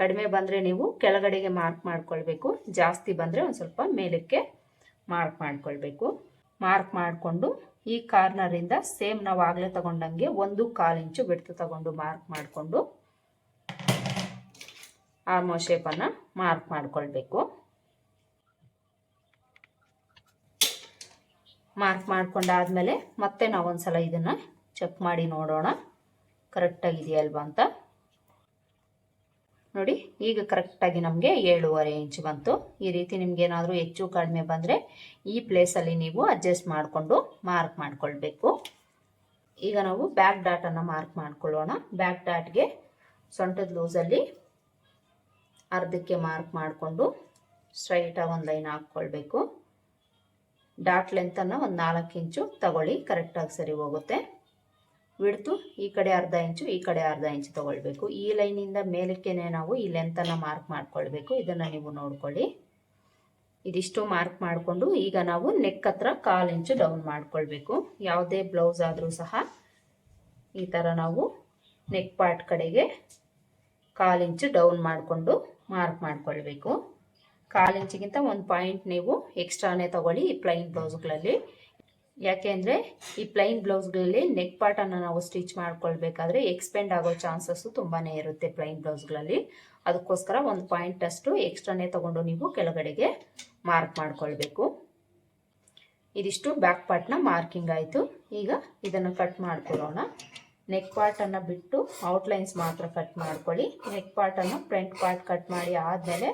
ಕಡಿಮೆ ಬಂದರೆ ನೀವು ಕೆಳಗಡೆಗೆ ಮಾರ್ಕ್ ಮಾಡ್ಕೊಳ್ಬೇಕು. ಜಾಸ್ತಿ ಬಂದರೆ ಒಂದು ಸ್ವಲ್ಪ ಮೇಲಕ್ಕೆ ಮಾರ್ಕ್ ಮಾಡ್ಕೊಳ್ಬೇಕು. ಮಾರ್ಕ್ ಮಾಡಿಕೊಂಡು ಈ ಕಾರ್ನರಿಂದ ಸೇಮ್ ನಾವು ಆಗಲೇ ತಗೊಂಡಂಗೆ 1/4 ಇಂಚು ಬಿಡ್ತು ತಗೊಂಡು ಮಾರ್ಕ್ ಮಾಡಿಕೊಂಡು ಆರ್ಮೋಲ್ ಶೇಪನ್ನು ಮಾರ್ಕ್ ಮಾಡ್ಕೊಳ್ಬೇಕು. ಮಾರ್ಕ್ ಮಾಡ್ಕೊಂಡಾದ್ಮೇಲೆ ಮತ್ತೆ ನಾವು ಒಂದ್ಸಲ ಇದನ್ನು ಚೆಕ್ ಮಾಡಿ ನೋಡೋಣ ಕರೆಕ್ಟಾಗಿದೆಯಲ್ವಾ ಅಂತ. ನೋಡಿ ಈಗ ಕರೆಕ್ಟಾಗಿ ನಮಗೆ 7.5 ಇಂಚ್ ಬಂತು. ಈ ರೀತಿ ನಿಮ್ಗೆ ಏನಾದರೂ ಹೆಚ್ಚು ಕಡಿಮೆ ಬಂದರೆ ಈ ಪ್ಲೇಸಲ್ಲಿ ನೀವು ಅಡ್ಜಸ್ಟ್ ಮಾಡಿಕೊಂಡು ಮಾರ್ಕ್ ಮಾಡ್ಕೊಳ್ಬೇಕು. ಈಗ ನಾವು ಬ್ಯಾಕ್ ಡಾಟನ್ನು ಮಾರ್ಕ್ ಮಾಡ್ಕೊಳ್ಳೋಣ. ಬ್ಯಾಕ್ ಡಾಟ್ಗೆ ಸೊಂಟದ ಲೂಸಲ್ಲಿ ಅರ್ಧಕ್ಕೆ ಮಾರ್ಕ್ ಮಾಡಿಕೊಂಡು ಸ್ಟ್ರೈಟಾಗಿ ಒಂದು ಲೈನ್ ಹಾಕ್ಕೊಳ್ಬೇಕು. ಡಾಟ್ ಲೆಂತನ್ನು ಒಂದು 4 ಇಂಚು ತಗೊಳ್ಳಿ, ಕರೆಕ್ಟಾಗಿ ಸರಿ ಹೋಗುತ್ತೆ. ವಿಡ್ತು ಈ ಕಡೆ ಅರ್ಧ ಇಂಚು, ಈ ಕಡೆ ಅರ್ಧ ಇಂಚು ತಗೊಳ್ಬೇಕು. ಈ ಲೈನಿಂದ ಮೇಲಕ್ಕೆ ನಾವು ಈ ಲೆಂತನ್ನು ಮಾರ್ಕ್ ಮಾಡ್ಕೊಳ್ಬೇಕು. ಇದನ್ನು ನೀವು ನೋಡ್ಕೊಳ್ಳಿ. ಇದಿಷ್ಟು ಮಾರ್ಕ್ ಮಾಡಿಕೊಂಡು ಈಗ ನಾವು ನೆಕ್ ಹತ್ರ 1/4 ಇಂಚು ಡೌನ್ ಮಾಡ್ಕೊಳ್ಬೇಕು. ಯಾವುದೇ ಬ್ಲೌಸ್ ಆದರೂ ಸಹ ಈ ಥರ ನಾವು ನೆಕ್ ಪಾರ್ಟ್ ಕಡೆಗೆ 1/4 ಇಂಚು ಡೌನ್ ಮಾಡಿಕೊಂಡು ಮಾರ್ಕ್ ಮಾಡ್ಕೊಳ್ಬೇಕು. 1/4 ಇಂಚಿಗಿಂತ ಒಂದು ಪಾಯಿಂಟ್ ನೀವು ಎಕ್ಸ್ಟ್ರಾನೇ ತಗೊಳ್ಳಿ ಈ ಪ್ಲೈನ್ ಬ್ಲೌಸ್ಗಳಲ್ಲಿ. ಯಾಕೆ ಅಂದರೆ ಈ ಪ್ಲೈನ್ ಬ್ಲೌಸ್ಗಳಲ್ಲಿ ನೆಕ್ ಪಾರ್ಟನ್ನು ನಾವು ಸ್ಟಿಚ್ ಮಾಡ್ಕೊಳ್ಬೇಕಾದ್ರೆ ಎಕ್ಸ್ಪೆಂಡ್ ಆಗೋ ಚಾನ್ಸಸ್ಸು ತುಂಬಾ ಇರುತ್ತೆ ಪ್ಲೈನ್ ಬ್ಲೌಸ್ಗಳಲ್ಲಿ. ಅದಕ್ಕೋಸ್ಕರ ಒಂದು ಪಾಯಿಂಟಷ್ಟು ಎಕ್ಸ್ಟ್ರಾನೇ ತೊಗೊಂಡು ನೀವು ಕೆಳಗಡೆಗೆ ಮಾರ್ಕ್ ಮಾಡ್ಕೊಳ್ಬೇಕು. ಇದಿಷ್ಟು ಬ್ಯಾಕ್ ಪಾರ್ಟ್ನ ಮಾರ್ಕಿಂಗ್ ಆಯಿತು. ಈಗ ಇದನ್ನು ಕಟ್ ಮಾಡ್ಕೊಳ್ಳೋಣ. ನೆಕ್ ಪಾರ್ಟನ್ನು ಬಿಟ್ಟು ಔಟ್ಲೈನ್ಸ್ ಮಾತ್ರ ಕಟ್ ಮಾಡ್ಕೊಳ್ಳಿ. ನೆಕ್ ಪಾರ್ಟನ್ನು ಫ್ರಂಟ್ ಪಾರ್ಟ್ ಕಟ್ ಮಾಡಿ ಆದಮೇಲೆ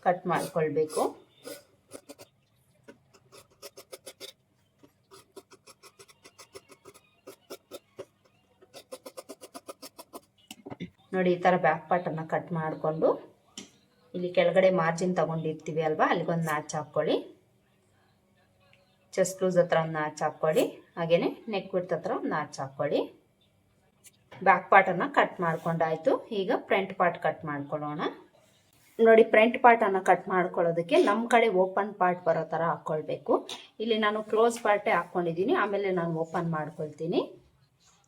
ಕಟ್ ಮಾಡ್ಕೊಳ್ಬೇಕು. ನೋಡಿ ಈ ಥರ ಬ್ಯಾಕ್ ಪಾರ್ಟನ್ನು ಕಟ್ ಮಾಡಿಕೊಂಡು ಇಲ್ಲಿ ಕೆಳಗಡೆ ಮಾರ್ಜಿನ್ ತಗೊಂಡಿರ್ತೀವಿ ಅಲ್ವಾ, ಅಲ್ಲಿಗೊಂದು ನಾಚ್ ಹಾಕ್ಕೊಳ್ಳಿ. ಚೆಸ್ಟ್ ಲೂಸ್ ಹತ್ರ ಒಂದು ನಾಚ್ ಹಾಕ್ಕೊಳ್ಳಿ. ಹಾಗೆಯೇ ನೆಕ್ ವಿಡ್ತ್ ಹತ್ರ ಒಂದು ನಾಚ್ ಹಾಕ್ಕೊಳ್ಳಿ. ಬ್ಯಾಕ್ ಪಾರ್ಟನ್ನು ಕಟ್ ಮಾಡ್ಕೊಂಡಾಯ್ತು. ಈಗ ಫ್ರಂಟ್ ಪಾರ್ಟ್ ಕಟ್ ಮಾಡ್ಕೊಳ್ಳೋಣ. ನೋಡಿ ಫ್ರಂಟ್ ಪಾರ್ಟನ್ನು ಕಟ್ ಮಾಡ್ಕೊಳ್ಳೋದಕ್ಕೆ ನಮ್ಮ ಕಡೆ ಓಪನ್ ಪಾರ್ಟ್ ಬರೋ ಥರ ಹಾಕ್ಕೊಳ್ಬೇಕು. ಇಲ್ಲಿ ನಾನು ಕ್ಲೋಸ್ ಪಾರ್ಟೇ ಹಾಕ್ಕೊಂಡಿದ್ದೀನಿ, ಆಮೇಲೆ ನಾನು ಓಪನ್ ಮಾಡ್ಕೊಳ್ತೀನಿ.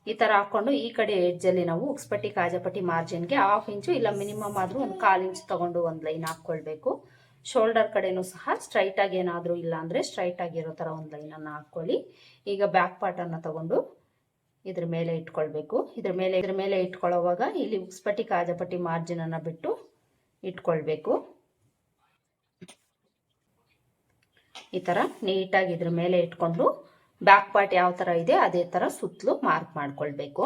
ಈ ಥರ ಹಾಕ್ಕೊಂಡು ಈ ಕಡೆ ಎಡ್ಜಲ್ಲಿ ನಾವು ಉಕ್ಸ್ಪಟ್ಟಿ ಕಾಜಾಪಟ್ಟಿ ಮಾರ್ಜಿನ್ಗೆ 1/2 ಇಂಚು ಇಲ್ಲ ಮಿನಿಮಮ್ ಆದರೂ ಒಂದು 1/4 ಇಂಚು ತೊಗೊಂಡು ಒಂದು ಲೈನ್ ಹಾಕ್ಕೊಳ್ಬೇಕು. ಶೋಲ್ಡರ್ ಕಡೆನೂ ಸಹ ಸ್ಟ್ರೈಟಾಗಿ ಏನಾದರೂ ಇಲ್ಲ ಅಂದರೆ ಸ್ಟ್ರೈಟ್ ಆಗಿರೋ ಥರ ಒಂದು ಲೈನನ್ನು ಹಾಕ್ಕೊಳ್ಳಿ. ಈಗ ಬ್ಯಾಕ್ ಪಾರ್ಟನ್ನು ತೊಗೊಂಡು ಇದ್ರ ಮೇಲೆ ಇಟ್ಕೊಳ್ಬೇಕು. ಇದ್ರ ಮೇಲೆ ಇಟ್ಕೊಳ್ಳೋವಾಗ ಇಲ್ಲಿ ಉಕ್ಸ್ಪಟ್ಟಿ ಕಾಜಾಪಟ್ಟಿ ಮಾರ್ಜಿನನ್ನು ಬಿಟ್ಟು ಇಟ್ಕೊಳ್ಬೇಕು. ಈ ಥರ ನೀಟಾಗಿ ಇದ್ರ ಮೇಲೆ ಇಟ್ಕೊಂಡು ಬ್ಯಾಕ್ ಪಾರ್ಟ್ ಯಾವ ಥರ ಇದೆ ಅದೇ ಥರ ಸುತ್ತಲೂ ಮಾರ್ಕ್ ಮಾಡ್ಕೊಳ್ಬೇಕು.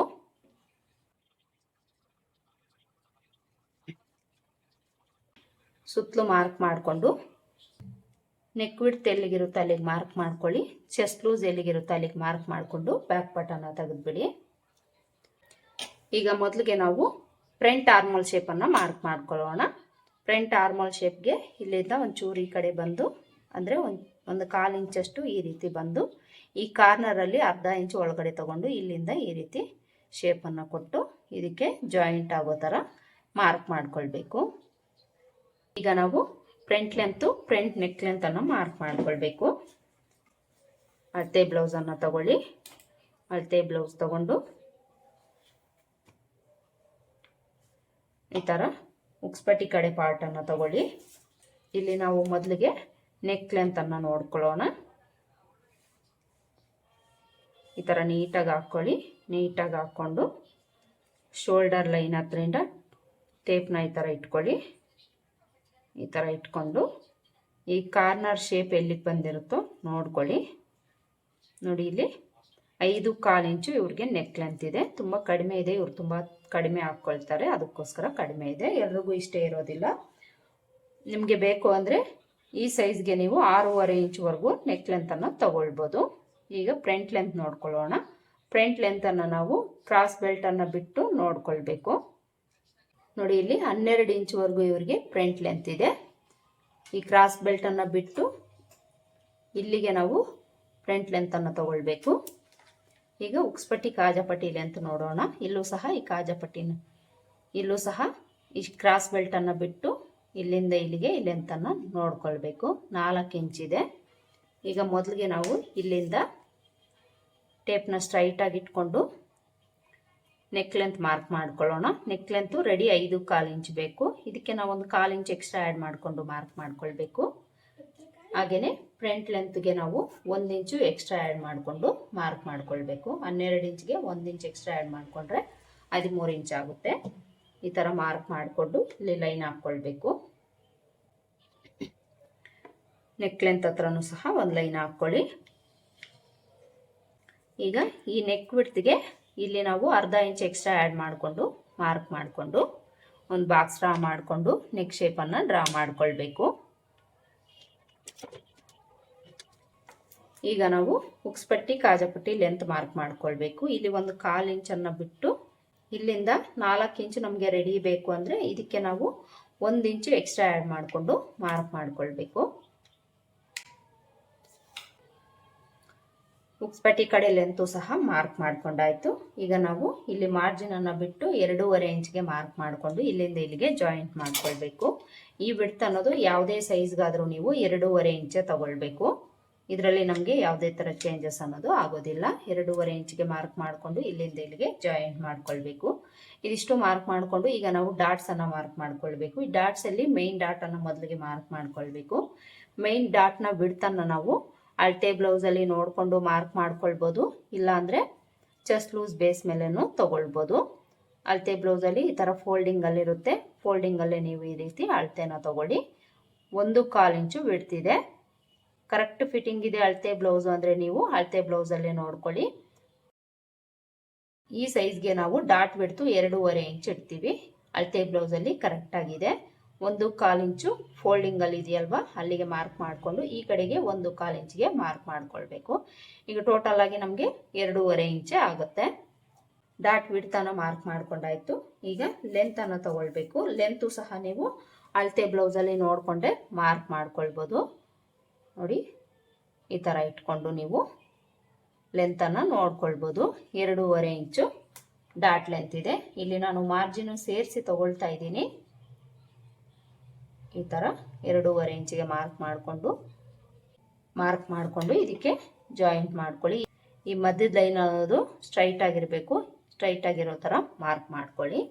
ಸುತ್ತಲೂ ಮಾರ್ಕ್ ಮಾಡಿಕೊಂಡು ನೆಕ್ ವಿಡ್ತ್ ಎಲ್ಲಿಗಿರುತ್ತೆ ಅಲ್ಲಿಗೆ ಮಾರ್ಕ್ ಮಾಡ್ಕೊಳ್ಳಿ. ಚೆಸ್ಟ್ ಲೂಸ್ ಎಲ್ಲಿಗಿರುತ್ತೆ ಅಲ್ಲಿಗೆ ಮಾರ್ಕ್ ಮಾಡಿಕೊಂಡು ಬ್ಯಾಕ್ ಪಾರ್ಟನ್ನು ತೆಗೆದುಬಿಡಿ. ಈಗ ಮೊದಲಿಗೆ ನಾವು ಫ್ರಂಟ್ ಆರ್ಮಲ್ ಶೇಪನ್ನು ಮಾರ್ಕ್ ಮಾಡ್ಕೊಳ್ಳೋಣ. ಫ್ರಂಟ್ ಆರ್ಮಲ್ ಶೇಪ್ಗೆ ಇಲ್ಲಿಂದ ಒಂಚೂರು ಈ ಕಡೆ ಬಂದು ಅಂದರೆ ಒಂದು 1/4 ಇಂಚಷ್ಟು ಈ ರೀತಿ ಬಂದು ಈ ಕಾರ್ನರಲ್ಲಿ 1/2 ಇಂಚು ಒಳಗಡೆ ತಗೊಂಡು ಇಲ್ಲಿಂದ ಈ ರೀತಿ ಶೇಪನ್ನು ಕೊಟ್ಟು ಇದಕ್ಕೆ ಜಾಯಿಂಟ್ ಆಗೋ ಥರ ಮಾರ್ಕ್ ಮಾಡ್ಕೊಳ್ಬೇಕು. ಈಗ ನಾವು ಫ್ರಂಟ್ ಲೆಂತು ಫ್ರಂಟ್ ನೆಕ್ ಲೆಂತನ್ನು ಮಾರ್ಕ್ ಮಾಡ್ಕೊಳ್ಬೇಕು. ಅಳತೆ ಬ್ಲೌಸನ್ನು ತಗೊಳ್ಳಿ. ಅಳತೆ ಬ್ಲೌಸ್ ತಗೊಂಡು ಈ ಥರ ಉಕ್ಸ್ಪಟ್ಟಿ ಕಡೆ ಪಾರ್ಟನ್ನು ತಗೊಳ್ಳಿ. ಇಲ್ಲಿ ನಾವು ಮೊದಲಿಗೆ ನೆಕ್ ಲೆಂತನ್ನು ನೋಡ್ಕೊಳ್ಳೋಣ. ಈ ಥರ ನೀಟಾಗಿ ಹಾಕ್ಕೊಳ್ಳಿ. ನೀಟಾಗಿ ಹಾಕ್ಕೊಂಡು ಶೋಲ್ಡರ್ ಲೈನ್ ಹತ್ರದಿಂದ ಟೇಪ್ನ ಈ ಥರ ಇಟ್ಕೊಳ್ಳಿ. ಈ ಥರ ಇಟ್ಕೊಂಡು ಈ ಕಾರ್ನರ್ ಶೇಪ್ ಎಲ್ಲಿಗೆ ಬಂದಿರುತ್ತೋ ನೋಡ್ಕೊಳ್ಳಿ. ನೋಡಿ ಇಲ್ಲಿ 5/4 ಇಂಚು ಇವ್ರಿಗೆ ನೆಕ್ ಲೆಂತ್ ಇದೆ. ತುಂಬ ಕಡಿಮೆ ಇದೆ, ಇವ್ರು ತುಂಬ ಕಡಿಮೆ ಹಾಕ್ಕೊಳ್ತಾರೆ, ಅದಕ್ಕೋಸ್ಕರ ಕಡಿಮೆ ಇದೆ. ಎಲ್ರಿಗೂ ಇಷ್ಟೇ ಇರೋದಿಲ್ಲ. ನಿಮಗೆ ಬೇಕು ಅಂದರೆ ಈ ಸೈಜ್ಗೆ ನೀವು 6.5 ಇಂಚ್ವರೆಗೂ ನೆಕ್ ಲೆಂತನ್ನು ತಗೊಳ್ಬೋದು. ಈಗ ಫ್ರಂಟ್ ಲೆಂತ್ ನೋಡ್ಕೊಳ್ಳೋಣ. ಫ್ರಂಟ್ ಲೆಂತನ್ನು ನಾವು ಕ್ರಾಸ್ ಬೆಲ್ಟನ್ನು ಬಿಟ್ಟು ನೋಡ್ಕೊಳ್ಬೇಕು. ನೋಡಿ ಇಲ್ಲಿ 12 ಇಂಚ್ವರೆಗೂ ಇವರಿಗೆ ಫ್ರಂಟ್ ಲೆಂತ್ ಇದೆ. ಈ ಕ್ರಾಸ್ ಬೆಲ್ಟನ್ನು ಬಿಟ್ಟು ಇಲ್ಲಿಗೆ ನಾವು ಫ್ರಂಟ್ ಲೆಂತನ್ನು ತಗೊಳ್ಬೇಕು. ಈಗ ಉಕ್ಸ್ಪಟ್ಟಿ ಕಾಜಾಪಟ್ಟಿ ಲೆಂತ್ ನೋಡೋಣ. ಇಲ್ಲೂ ಸಹ ಈ ಕಾಜಾಪಟ್ಟಿನ ಇಲ್ಲೂ ಸಹ ಈ ಕ್ರಾಸ್ ಬೆಲ್ಟನ್ನು ಬಿಟ್ಟು ಇಲ್ಲಿಂದ ಇಲ್ಲಿಗೆ ಈ ಲೆಂತನ್ನು ನೋಡ್ಕೊಳ್ಬೇಕು. 4 ಇಂಚಿದೆ. ಈಗ ಮೊದಲಿಗೆ ನಾವು ಇಲ್ಲಿಂದ ಟೇಪ್ನ ಸ್ಟ್ರೈಟಾಗಿ ಇಟ್ಕೊಂಡು ನೆಕ್ ಲೆಂತ್ ಮಾರ್ಕ್ ಮಾಡ್ಕೊಳ್ಳೋಣ. ನೆಕ್ ಲೆಂತು ರೆಡಿ 5/4 ಇಂಚ್ ಬೇಕು. ಇದಕ್ಕೆ ನಾವು ಒಂದು 1/4 ಇಂಚ್ ಎಕ್ಸ್ಟ್ರಾ ಆ್ಯಡ್ ಮಾಡಿಕೊಂಡು ಮಾರ್ಕ್ ಮಾಡ್ಕೊಳ್ಬೇಕು. ಹಾಗೆಯೇ ಫ್ರಂಟ್ ಲೆಂತ್ಗೆ ನಾವು 1 ಇಂಚು ಎಕ್ಸ್ಟ್ರಾ ಆ್ಯಡ್ ಮಾಡಿಕೊಂಡು ಮಾರ್ಕ್ ಮಾಡ್ಕೊಳ್ಬೇಕು. 12 ಇಂಚ್ಗೆ 1 ಇಂಚ್ ಎಕ್ಸ್ಟ್ರಾ ಆ್ಯಡ್ ಮಾಡಿಕೊಂಡ್ರೆ 13 ಇಂಚ್ ಆಗುತ್ತೆ. ಈ ಥರ ಮಾರ್ಕ್ ಮಾಡಿಕೊಂಡು ಇಲ್ಲಿ ಲೈನ್ ಹಾಕ್ಕೊಳ್ಬೇಕು. ನೆಕ್ ಲೆಂತ್ ಹತ್ರನೂ ಸಹ ಒಂದು ಲೈನ್ ಹಾಕ್ಕೊಳ್ಳಿ. ಈಗ ಈ ನೆಕ್ ವಿಡ್ತ್ಗೆ ಇಲ್ಲಿ ನಾವು 1/2 ಇಂಚ್ ಎಕ್ಸ್ಟ್ರಾ ಆ್ಯಡ್ ಮಾಡಿಕೊಂಡು ಮಾರ್ಕ್ ಮಾಡಿಕೊಂಡು ಒಂದು ಬಾಕ್ಸ್ ಡ್ರಾ ಮಾಡಿಕೊಂಡು ನೆಕ್ ಶೇಪನ್ನು ಡ್ರಾ ಮಾಡಿಕೊಳ್ಬೇಕು. ಈಗ ನಾವು ಉಕ್ಸ್ಪಟ್ಟಿ ಕಾಜಾಪಟ್ಟಿ ಲೆಂತ್ ಮಾರ್ಕ್ ಮಾಡ್ಕೊಳ್ಬೇಕು. ಇಲ್ಲಿ ಒಂದು 1/4 ಇಂಚನ್ನು ಬಿಟ್ಟು ಇಲ್ಲಿಂದ 4 ಇಂಚು ನಮಗೆ ರೆಡಿ ಬೇಕು ಅಂದರೆ ಇದಕ್ಕೆ ನಾವು 1 ಇಂಚು ಎಕ್ಸ್ಟ್ರಾ ಆ್ಯಡ್ ಮಾಡಿಕೊಂಡು ಮಾರ್ಕ್ ಮಾಡ್ಕೊಳ್ಬೇಕು. ಉಕ್ಸ್ಪಟ್ಟಿ ಕಡೆ ಲೆಂತು ಸಹ ಮಾರ್ಕ್ ಮಾಡ್ಕೊಂಡಾಯ್ತು. ಈಗ ನಾವು ಇಲ್ಲಿ ಮಾರ್ಜಿನನ್ನು ಬಿಟ್ಟು 2.5 ಇಂಚ್ಗೆ ಮಾರ್ಕ್ ಮಾಡಿಕೊಂಡು ಇಲ್ಲಿಂದ ಇಲ್ಲಿಗೆ ಜಾಯಿಂಟ್ ಮಾಡ್ಕೊಳ್ಬೇಕು. ಈ ವಿಡ್ತ್ ಅನ್ನೋದು ಯಾವುದೇ ಸೈಜ್ಗಾದರೂ ನೀವು 2.5 ಇಂಚೇ ತಗೊಳ್ಬೇಕು. ಇದರಲ್ಲಿ ನಮಗೆ ಯಾವುದೇ ಥರ ಚೇಂಜಸ್ ಅನ್ನೋದು ಆಗೋದಿಲ್ಲ. 2.5 ಇಂಚ್ಗೆ ಮಾರ್ಕ್ ಮಾಡಿಕೊಂಡು ಇಲ್ಲಿಂದ ಇಲ್ಲಿಗೆ ಜಾಯಿಂಟ್ ಮಾಡ್ಕೊಳ್ಬೇಕು. ಇದಿಷ್ಟು ಮಾರ್ಕ್ ಮಾಡಿಕೊಂಡು ಈಗ ನಾವು ಡಾಟ್ಸನ್ನು ಮಾರ್ಕ್ ಮಾಡ್ಕೊಳ್ಬೇಕು. ಈ ಡಾಟ್ಸಲ್ಲಿ ಮೇನ್ ಡಾಟನ್ನು ಮೊದಲಿಗೆ ಮಾರ್ಕ್ ಮಾಡ್ಕೊಳ್ಬೇಕು. ಮೇನ್ ಡಾಟ್ನ ವಿಡ್ತನ್ನು ನಾವು ಅಳತೆ ಬ್ಲೌಸಲ್ಲಿ ನೋಡಿಕೊಂಡು ಮಾರ್ಕ್ ಮಾಡ್ಕೊಳ್ಬೋದು, ಇಲ್ಲಾಂದರೆ ಚೆಸ್ಟ್ ಲೂಸ್ ಬೇಸ್ ಮೇಲೇನೂ ತೊಗೊಳ್ಬೋದು. ಅಳತೆ ಬ್ಲೌಸಲ್ಲಿ ಈ ಥರ ಫೋಲ್ಡಿಂಗಲ್ಲಿರುತ್ತೆ. ಫೋಲ್ಡಿಂಗಲ್ಲೇ ನೀವು ಈ ರೀತಿ ಅಳತೆನ ತೊಗೊಳ್ಳಿ. 1/4 ಇಂಚು ವಿಡ್ತಿದೆ. ಕರೆಕ್ಟ್ ಫಿಟ್ಟಿಂಗ್ ಇದೆ ಅಳತೆ ಬ್ಲೌಸು ಅಂದರೆ ನೀವು ಅಳತೆ ಬ್ಲೌಸಲ್ಲೇ ನೋಡ್ಕೊಳ್ಳಿ. ಈ ಸೈಜ್ಗೆ ನಾವು ಡಾಟ್ ಬಿಡ್ತು 2.5 ಇಂಚ್ ಇಡ್ತೀವಿ. ಅಳತೆ ಬ್ಲೌಸಲ್ಲಿ ಕರೆಕ್ಟಾಗಿದೆ. 1/4 ಇಂಚು ಫೋಲ್ಡಿಂಗಲ್ಲಿ ಇದೆಯಲ್ವಾ ಅಲ್ಲಿಗೆ ಮಾರ್ಕ್ ಮಾಡಿಕೊಂಡು ಈ ಕಡೆಗೆ 1/4 ಇಂಚಿಗೆ ಮಾರ್ಕ್ ಮಾಡ್ಕೊಳ್ಬೇಕು. ಈಗ ಟೋಟಲ್ ಆಗಿ ನಮಗೆ 2.5 ಇಂಚೆ ಆಗುತ್ತೆ. ಡಾಟ್ ವಿಡ್ತನ್ನು ಮಾರ್ಕ್ ಮಾಡ್ಕೊಂಡಾಯ್ತು. ಈಗ ಲೆಂತನ್ನು ತಗೊಳ್ಬೇಕು. ಲೆಂತು ಸಹ ನೀವು ಅಳತೆ ಬ್ಲೌಸಲ್ಲಿ ನೋಡಿಕೊಂಡೆ ಮಾರ್ಕ್ ಮಾಡ್ಕೊಳ್ಬೋದು. ನೋಡಿ ಈ ಥರ ಇಟ್ಕೊಂಡು ನೀವು ಲೆಂತನ್ನು ನೋಡ್ಕೊಳ್ಬೋದು. 2.5 ಇಂಚು ಡಾಟ್ ಲೆಂತ್ ಇದೆ. ಇಲ್ಲಿ ನಾನು ಮಾರ್ಜಿನು ಸೇರಿಸಿ ತಗೊಳ್ತಾ ಇದ್ದೀನಿ. ಈ ಥರ 2.5 ಇಂಚಿಗೆ ಮಾರ್ಕ್ ಮಾಡಿಕೊಂಡು ಇದಕ್ಕೆ ಜಾಯಿಂಟ್ ಮಾಡ್ಕೊಳ್ಳಿ. ಈ ಮಧ್ಯದ ಲೈನ್ ಅನ್ನೋದು ಸ್ಟ್ರೈಟ್ ಆಗಿರಬೇಕು. ಸ್ಟ್ರೈಟ್ ಆಗಿರೋ ಥರ ಮಾರ್ಕ್ ಮಾಡ್ಕೊಳ್ಳಿ.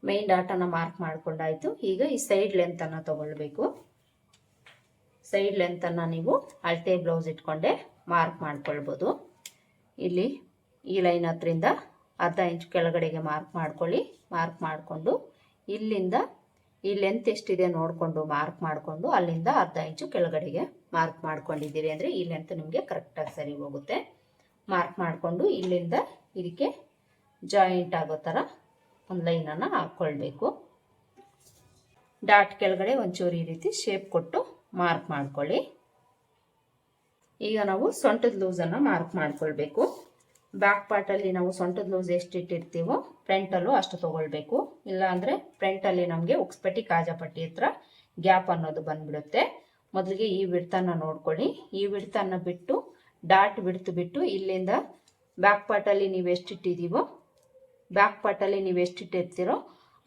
ಮೇನ್ ಡಾಟನ್ನು ಮಾರ್ಕ್ ಮಾಡ್ಕೊಂಡಾಯ್ತು. ಈಗ ಈ ಸೈಡ್ ಲೆಂತನ್ನು ತಗೊಳ್ಬೇಕು. ಸೈಡ್ ಲೆಂತನ್ನು ನೀವು ಅಳತೆ ಬ್ಲೌಸ್ ಇಟ್ಕೊಂಡೆ ಮಾರ್ಕ್ ಮಾಡ್ಕೊಳ್ಬೋದು. ಇಲ್ಲಿ ಈ ಲೈನ್ ಹತ್ರಿಂದ ಅರ್ಧ ಇಂಚ್ ಕೆಳಗಡೆಗೆ ಮಾರ್ಕ್ ಮಾಡ್ಕೊಳ್ಳಿ. ಮಾರ್ಕ್ ಮಾಡಿಕೊಂಡು ಇಲ್ಲಿಂದ ಈ ಲೆಂತ್ ಎಷ್ಟಿದೆ ನೋಡಿಕೊಂಡು ಮಾರ್ಕ್ ಮಾಡಿಕೊಂಡು ಅಲ್ಲಿಂದ ಅರ್ಧ ಇಂಚು ಕೆಳಗಡೆಗೆ ಮಾರ್ಕ್ ಮಾಡ್ಕೊಂಡಿದ್ದೀರಿ ಅಂದರೆ ಈ ಲೆಂತ್ ನಿಮಗೆ ಕರೆಕ್ಟಾಗಿ ಸರಿ ಹೋಗುತ್ತೆ. ಮಾರ್ಕ್ ಮಾಡಿಕೊಂಡು ಇಲ್ಲಿಂದ ಇದಕ್ಕೆ ಜಾಯಿಂಟ್ ಆಗೋ ಥರ ಒಂದು ಲೈನನ್ನು ಹಾಕ್ಕೊಳ್ಬೇಕು. ಡಾಟ್ ಕೆಳಗಡೆ ಒಂಚೂರು ಈ ರೀತಿ ಶೇಪ್ ಕೊಟ್ಟು ಮಾರ್ಕ್ ಮಾಡ್ಕೊಳ್ಳಿ. ಈಗ ನಾವು ಸೊಂಟದ ಲೂಸನ್ನು ಮಾರ್ಕ್ ಮಾಡ್ಕೊಳ್ಬೇಕು. ಬ್ಯಾಕ್ ಪಾರ್ಟಲ್ಲಿ ನಾವು ಸೊಂಟದ ಲೂಸ್ ಎಷ್ಟು ಇಟ್ಟಿರ್ತೀವೋ ಫ್ರಂಟಲ್ಲೂ ಅಷ್ಟು ತೊಗೊಳ್ಬೇಕು. ಇಲ್ಲ ಅಂದರೆ ಫ್ರಂಟಲ್ಲಿ ನಮಗೆ ಉಕ್ಸ್ಪಟ್ಟಿ ಕಾಜಾಪಟ್ಟಿ ಹತ್ರ ಗ್ಯಾಪ್ ಅನ್ನೋದು ಬಂದ್ಬಿಡುತ್ತೆ. ಮೊದಲಿಗೆ ಈ ವಿಡ್ತನ್ನು ನೋಡ್ಕೊಳ್ಳಿ. ಈ ವಿಡ್ತನ್ನು ಬಿಟ್ಟು ಡಾಟ್ ಬಿಟ್ಟು ಇಲ್ಲಿಂದ ಬ್ಯಾಕ್ ಪಾರ್ಟಲ್ಲಿ ನೀವು ಎಷ್ಟಿಟ್ಟಿದ್ದೀವೋ ಬ್ಯಾಕ್ ಪಾರ್ಟಲ್ಲಿ ನೀವು ಎಷ್ಟಿಟ್ಟಿರ್ತೀರೋ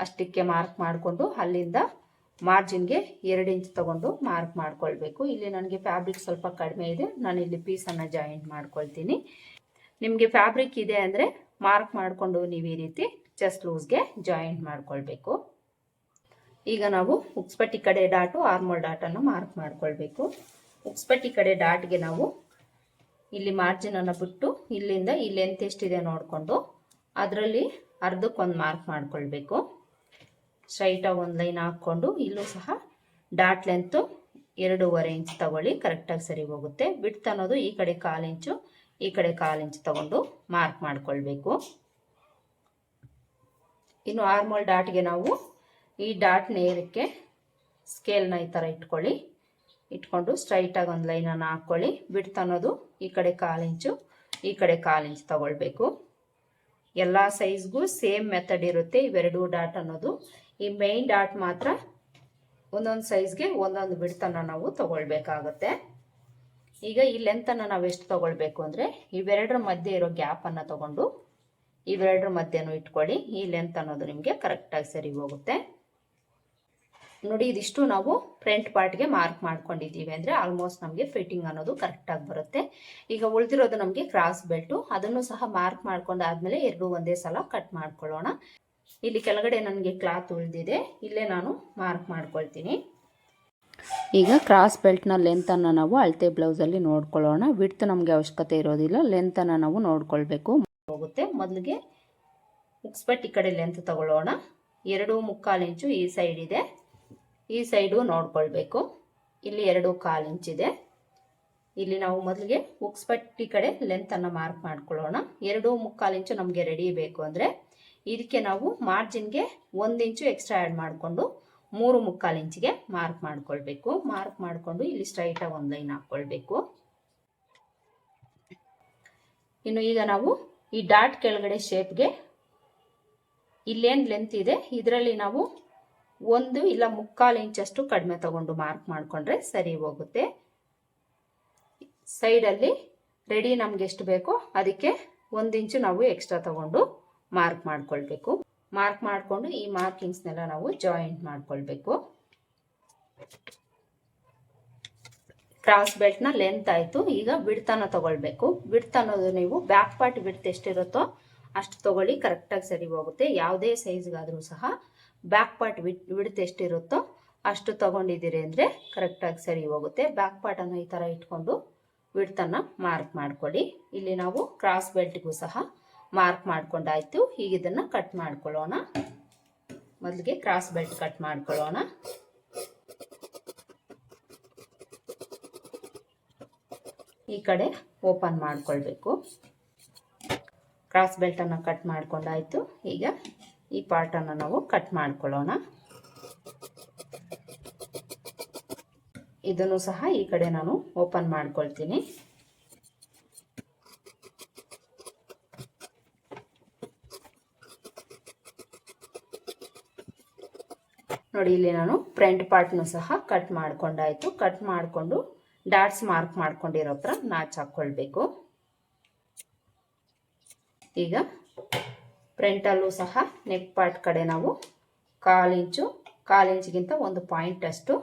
ಅಷ್ಟಕ್ಕೆ ಮಾರ್ಕ್ ಮಾಡಿಕೊಂಡು ಅಲ್ಲಿಂದ ಮಾರ್ಜಿನ್ಗೆ 2 ಇಂಚ್ ತಗೊಂಡು ಮಾರ್ಕ್ ಮಾಡ್ಕೊಳ್ಬೇಕು. ಇಲ್ಲಿ ನನಗೆ ಫ್ಯಾಬ್ರಿಕ್ ಸ್ವಲ್ಪ ಕಡಿಮೆ ಇದೆ, ನಾನು ಇಲ್ಲಿ ಪೀಸನ್ನು ಜಾಯಿಂಟ್ ಮಾಡ್ಕೊಳ್ತೀನಿ. ನಿಮಗೆ ಫ್ಯಾಬ್ರಿಕ್ ಇದೆ ಅಂದರೆ ಮಾರ್ಕ್ ಮಾಡಿಕೊಂಡು ನೀವು ಈ ರೀತಿ ಚೆಸ್ಟ್ ಲೂಸ್ಗೆ ಜಾಯಿಂಟ್ ಮಾಡ್ಕೊಳ್ಬೇಕು. ಈಗ ನಾವು ಉಕ್ಸ್ಪಟ್ಟಿ ಕಡೆ ಡಾಟು ಆರ್ಮೋಲ್ ಡಾಟನ್ನು ಮಾರ್ಕ್ ಮಾಡ್ಕೊಳ್ಬೇಕು. ಉಕ್ಸ್ಪಟ್ಟಿ ಕಡೆ ಡಾಟ್ಗೆ ನಾವು ಇಲ್ಲಿ ಮಾರ್ಜಿನನ್ನು ಬಿಟ್ಟು ಇಲ್ಲಿಂದ ಈ ಲೆಂತ್ ಎಷ್ಟಿದೆ ನೋಡಿಕೊಂಡು ಅದರಲ್ಲಿ ಅರ್ಧಕ್ಕೊಂದು ಮಾರ್ಕ್ ಮಾಡ್ಕೊಳ್ಬೇಕು. ಸ್ಟ್ರೈಟಾಗಿ ಒಂದು ಲೈನ್ ಹಾಕ್ಕೊಂಡು ಇಲ್ಲೂ ಸಹ ಡಾಟ್ ಲೆಂತು 2.5 ಇಂಚ್ ತಗೊಳ್ಳಿ, ಕರೆಕ್ಟಾಗಿ ಸರಿ ಹೋಗುತ್ತೆ. ಬಿಡ್ತ್ ಅನ್ನೋದು ಈ ಕಡೆ 1/4 ಇಂಚು ಈ ಕಡೆ 1/4 ಇಂಚ್ ತಗೊಂಡು ಮಾರ್ಕ್ ಮಾಡ್ಕೊಳ್ಬೇಕು. ಇನ್ನು ಆರ್ಮೋಲ್ ಡಾಟ್ಗೆ ನಾವು ಈ ಡಾಟ್ ನೇರಕ್ಕೆ ಸ್ಕೇಲ್ನ ಈ ಥರ ಇಟ್ಕೊಂಡು ಸ್ಟ್ರೈಟಾಗಿ ಒಂದು ಲೈನನ್ನು ಹಾಕ್ಕೊಳ್ಳಿ. ಬಿಡ್ತ್ ಅನ್ನೋದು ಈ ಕಡೆ 1/4 ಇಂಚು ಈ ಕಡೆ 1/4 ಇಂಚ್ ತಗೊಳ್ಬೇಕು. ಎಲ್ಲ ಸೈಜ್ಗೂ ಸೇಮ್ ಮೆಥಡ್ ಇರುತ್ತೆ ಇವೆರಡು ಡಾಟ್ ಅನ್ನೋದು. ಈ ಮೇನ್ ಡಾಟ್ ಮಾತ್ರ ಒಂದೊಂದು ಸೈಜ್ಗೆ ಒಂದೊಂದು ಬಿಡ್ತನ್ನು ನಾವು ತಗೊಳ್ಬೇಕಾಗತ್ತೆ. ಈಗ ಈ ಲೆಂತನ್ನು ನಾವು ಎಷ್ಟು ತಗೊಳ್ಬೇಕು ಅಂದರೆ ಇವೆರಡರ ಮಧ್ಯೆ ಇರೋ ಗ್ಯಾಪನ್ನು ತಗೊಂಡು ಇವೆರಡರ ಮಧ್ಯೆನೂ ಇಟ್ಕೊಳ್ಳಿ. ಈ ಲೆಂತ್ ಅನ್ನೋದು ನಿಮಗೆ ಕರೆಕ್ಟಾಗಿ ಸರಿ ಹೋಗುತ್ತೆ. ನೋಡಿ, ಇದಿಷ್ಟು ನಾವು ಫ್ರಂಟ್ ಪಾರ್ಟ್ಗೆ ಮಾರ್ಕ್ ಮಾಡ್ಕೊಂಡಿದ್ದೀವಿ ಅಂದರೆ ಆಲ್ಮೋಸ್ಟ್ ನಮಗೆ ಫಿಟ್ಟಿಂಗ್ ಅನ್ನೋದು ಕರೆಕ್ಟಾಗಿ ಬರುತ್ತೆ. ಈಗ ಉಳಿದಿರೋದು ನಮಗೆ ಕ್ರಾಸ್ ಬೆಲ್ಟು, ಅದನ್ನು ಸಹ ಮಾರ್ಕ್ ಮಾಡ್ಕೊಂಡಾದ್ಮೇಲೆ ಎರಡೂ ಒಂದೇ ಸಲ ಕಟ್ ಮಾಡ್ಕೊಳ್ಳೋಣ. ಇಲ್ಲಿ ಕೆಳಗಡೆ ನನಗೆ ಕ್ಲಾತ್ ಉಳಿದಿದೆ, ಇಲ್ಲೇ ನಾನು ಮಾರ್ಕ್ ಮಾಡ್ಕೊಳ್ತೀನಿ. ಈಗ ಕ್ರಾಸ್ ಬೆಲ್ಟ್ನ ಲೆಂತನ್ನು ನಾವು ಅಳತೆ ಬ್ಲೌಸಲ್ಲಿ ನೋಡ್ಕೊಳ್ಳೋಣ. ವಿಡ್ತ್ ನಮಗೆ ಅವಶ್ಯಕತೆ ಇರೋದಿಲ್ಲ, ಲೆಂತನ್ನು ನಾವು ನೋಡ್ಕೊಳ್ಬೇಕು ಹೋಗುತ್ತೆ. ಮೊದಲಿಗೆ ಉಕ್ಸ್ಪಟ್ಟಿ ಕಡೆ ಲೆಂತ್ ತಗೊಳ್ಳೋಣ. 2.25 ಇಂಚು ಈ ಸೈಡ್ ಇದೆ, ಈ ಸೈಡು ನೋಡ್ಕೊಳ್ಬೇಕು. ಇಲ್ಲಿ 2.25 ಇಂಚ್ ಇದೆ. ಇಲ್ಲಿ ನಾವು ಮೊದಲಿಗೆ ಉಕ್ಸ್ಪಟ್ಟಿ ಕಡೆ ಲೆಂತನ್ನು ಮಾರ್ಕ್ ಮಾಡ್ಕೊಳ್ಳೋಣ. 2.25 ಇಂಚು ನಮಗೆ ರೆಡಿ ಬೇಕು ಅಂದರೆ ಇದಕ್ಕೆ ನಾವು ಮಾರ್ಜಿನ್ಗೆ 1 ಇಂಚು ಎಕ್ಸ್ಟ್ರಾ ಆ್ಯಡ್ ಮಾಡಿಕೊಂಡು 3.25 ಇಂಚಿಗೆ ಮಾರ್ಕ್ ಮಾಡ್ಕೊಳ್ಬೇಕು. ಮಾರ್ಕ್ ಮಾಡಿಕೊಂಡು ಇಲ್ಲಿ ಸ್ಟ್ರೈಟಾಗಿ ಒಂದು ಲೈನ್ ಹಾಕ್ಕೊಳ್ಬೇಕು. ಇನ್ನು ಈಗ ನಾವು ಈ ಡಾಟ್ ಕೆಳಗಡೆ ಶೇಪ್ಗೆ ಇಲ್ಲೇನು ಲೆಂತ್ ಇದೆ ಇದರಲ್ಲಿ ನಾವು 1 ಇಲ್ಲ 3/4 ಇಂಚಷ್ಟು ಕಡಿಮೆ ತಗೊಂಡು ಮಾರ್ಕ್ ಮಾಡಿಕೊಂಡ್ರೆ ಸರಿ ಹೋಗುತ್ತೆ. ಸೈಡಲ್ಲಿ ರೆಡಿ ನಮ್ಗೆ ಎಷ್ಟು ಬೇಕೋ ಅದಕ್ಕೆ 1 ಇಂಚು ನಾವು ಎಕ್ಸ್ಟ್ರಾ ತಗೊಂಡು ಮಾರ್ಕ್ ಮಾಡ್ಕೊಳ್ಬೇಕು. ಮಾರ್ಕ್ ಮಾಡಿಕೊಂಡು ಈ ಮಾರ್ಕಿಂಗ್ಸ್ನೆಲ್ಲ ನಾವು ಜಾಯಿಂಟ್ ಮಾಡ್ಕೊಳ್ಬೇಕು. ಕ್ರಾಸ್ ಬೆಲ್ಟ್ನ ಲೆಂತ್ ಆಯಿತು. ಈಗ ಬಿಡ್ತನ ತಗೊಳ್ಬೇಕು. ಬಿಡ್ತ್ ಅನ್ನೋದು ನೀವು ಬ್ಯಾಕ್ ಪಾರ್ಟ್ ಬಿಡ್ತ್ ಎಷ್ಟಿರುತ್ತೋ ಅಷ್ಟು ತಗೊಳ್ಳಿ, ಕರೆಕ್ಟಾಗಿ ಸರಿ ಹೋಗುತ್ತೆ. ಯಾವುದೇ ಸೈಜ್ಗಾದರೂ ಸಹ ಬ್ಯಾಕ್ ಪಾರ್ಟ್ ಬಿಡ್ತ್ ಎಷ್ಟಿರುತ್ತೋ ಅಷ್ಟು ತಗೊಂಡಿದ್ದೀರಿ ಅಂದರೆ ಕರೆಕ್ಟಾಗಿ ಸರಿ ಹೋಗುತ್ತೆ. ಬ್ಯಾಕ್ ಪಾರ್ಟನ್ನು ಈ ಥರ ಇಟ್ಕೊಂಡು ಬಿಡ್ತನ್ನು ಮಾರ್ಕ್ ಮಾಡ್ಕೊಳ್ಳಿ. ಇಲ್ಲಿ ನಾವು ಕ್ರಾಸ್ ಬೆಲ್ಟ್ಗೂ ಸಹ ಮಾರ್ಕ್ ಮಾಡ್ಕೊಂಡಾಯ್ತು. ಈಗ ಇದನ್ನು ಕಟ್ ಮಾಡ್ಕೊಳ್ಳೋಣ. ಮೊದಲಿಗೆ ಕ್ರಾಸ್ ಬೆಲ್ಟ್ ಕಟ್ ಮಾಡ್ಕೊಳ್ಳೋಣ. ಈ ಕಡೆ ಓಪನ್ ಮಾಡ್ಕೊಳ್ಬೇಕು. ಕ್ರಾಸ್ ಬೆಲ್ಟನ್ನು ಕಟ್ ಮಾಡ್ಕೊಂಡಾಯ್ತು. ಈಗ ಈ ಪಾರ್ಟನ್ನು ನಾವು ಕಟ್ ಮಾಡ್ಕೊಳ್ಳೋಣ. ಇದನ್ನು ಸಹ ಈ ಕಡೆ ನಾನು ಓಪನ್ ಮಾಡ್ಕೊಳ್ತೀನಿ. ನೋಡಿ, ಇಲ್ಲಿ ನಾನು ಫ್ರಂಟ್ ಪಾರ್ಟ್ನು ಸಹ ಕಟ್ ಮಾಡ್ಕೊಂಡಾಯ್ತು. ಕಟ್ ಮಾಡಿಕೊಂಡು ಡಾಟ್ಸ್ ಮಾರ್ಕ್ ಮಾಡ್ಕೊಂಡಿರೋ ಹತ್ರ ನಾಚ್ ಹಾಕ್ಕೊಳ್ಬೇಕು. ಈಗ ಫ್ರಂಟಲ್ಲೂ ಸಹ ನೆಕ್ ಪಾರ್ಟ್ ಕಡೆ ನಾವು 1/4 ಇಂಚು 1/4 ಇಂಚಿಗಿಂತ 1 ಪಾಯಿಂಟ್ ಅಷ್ಟು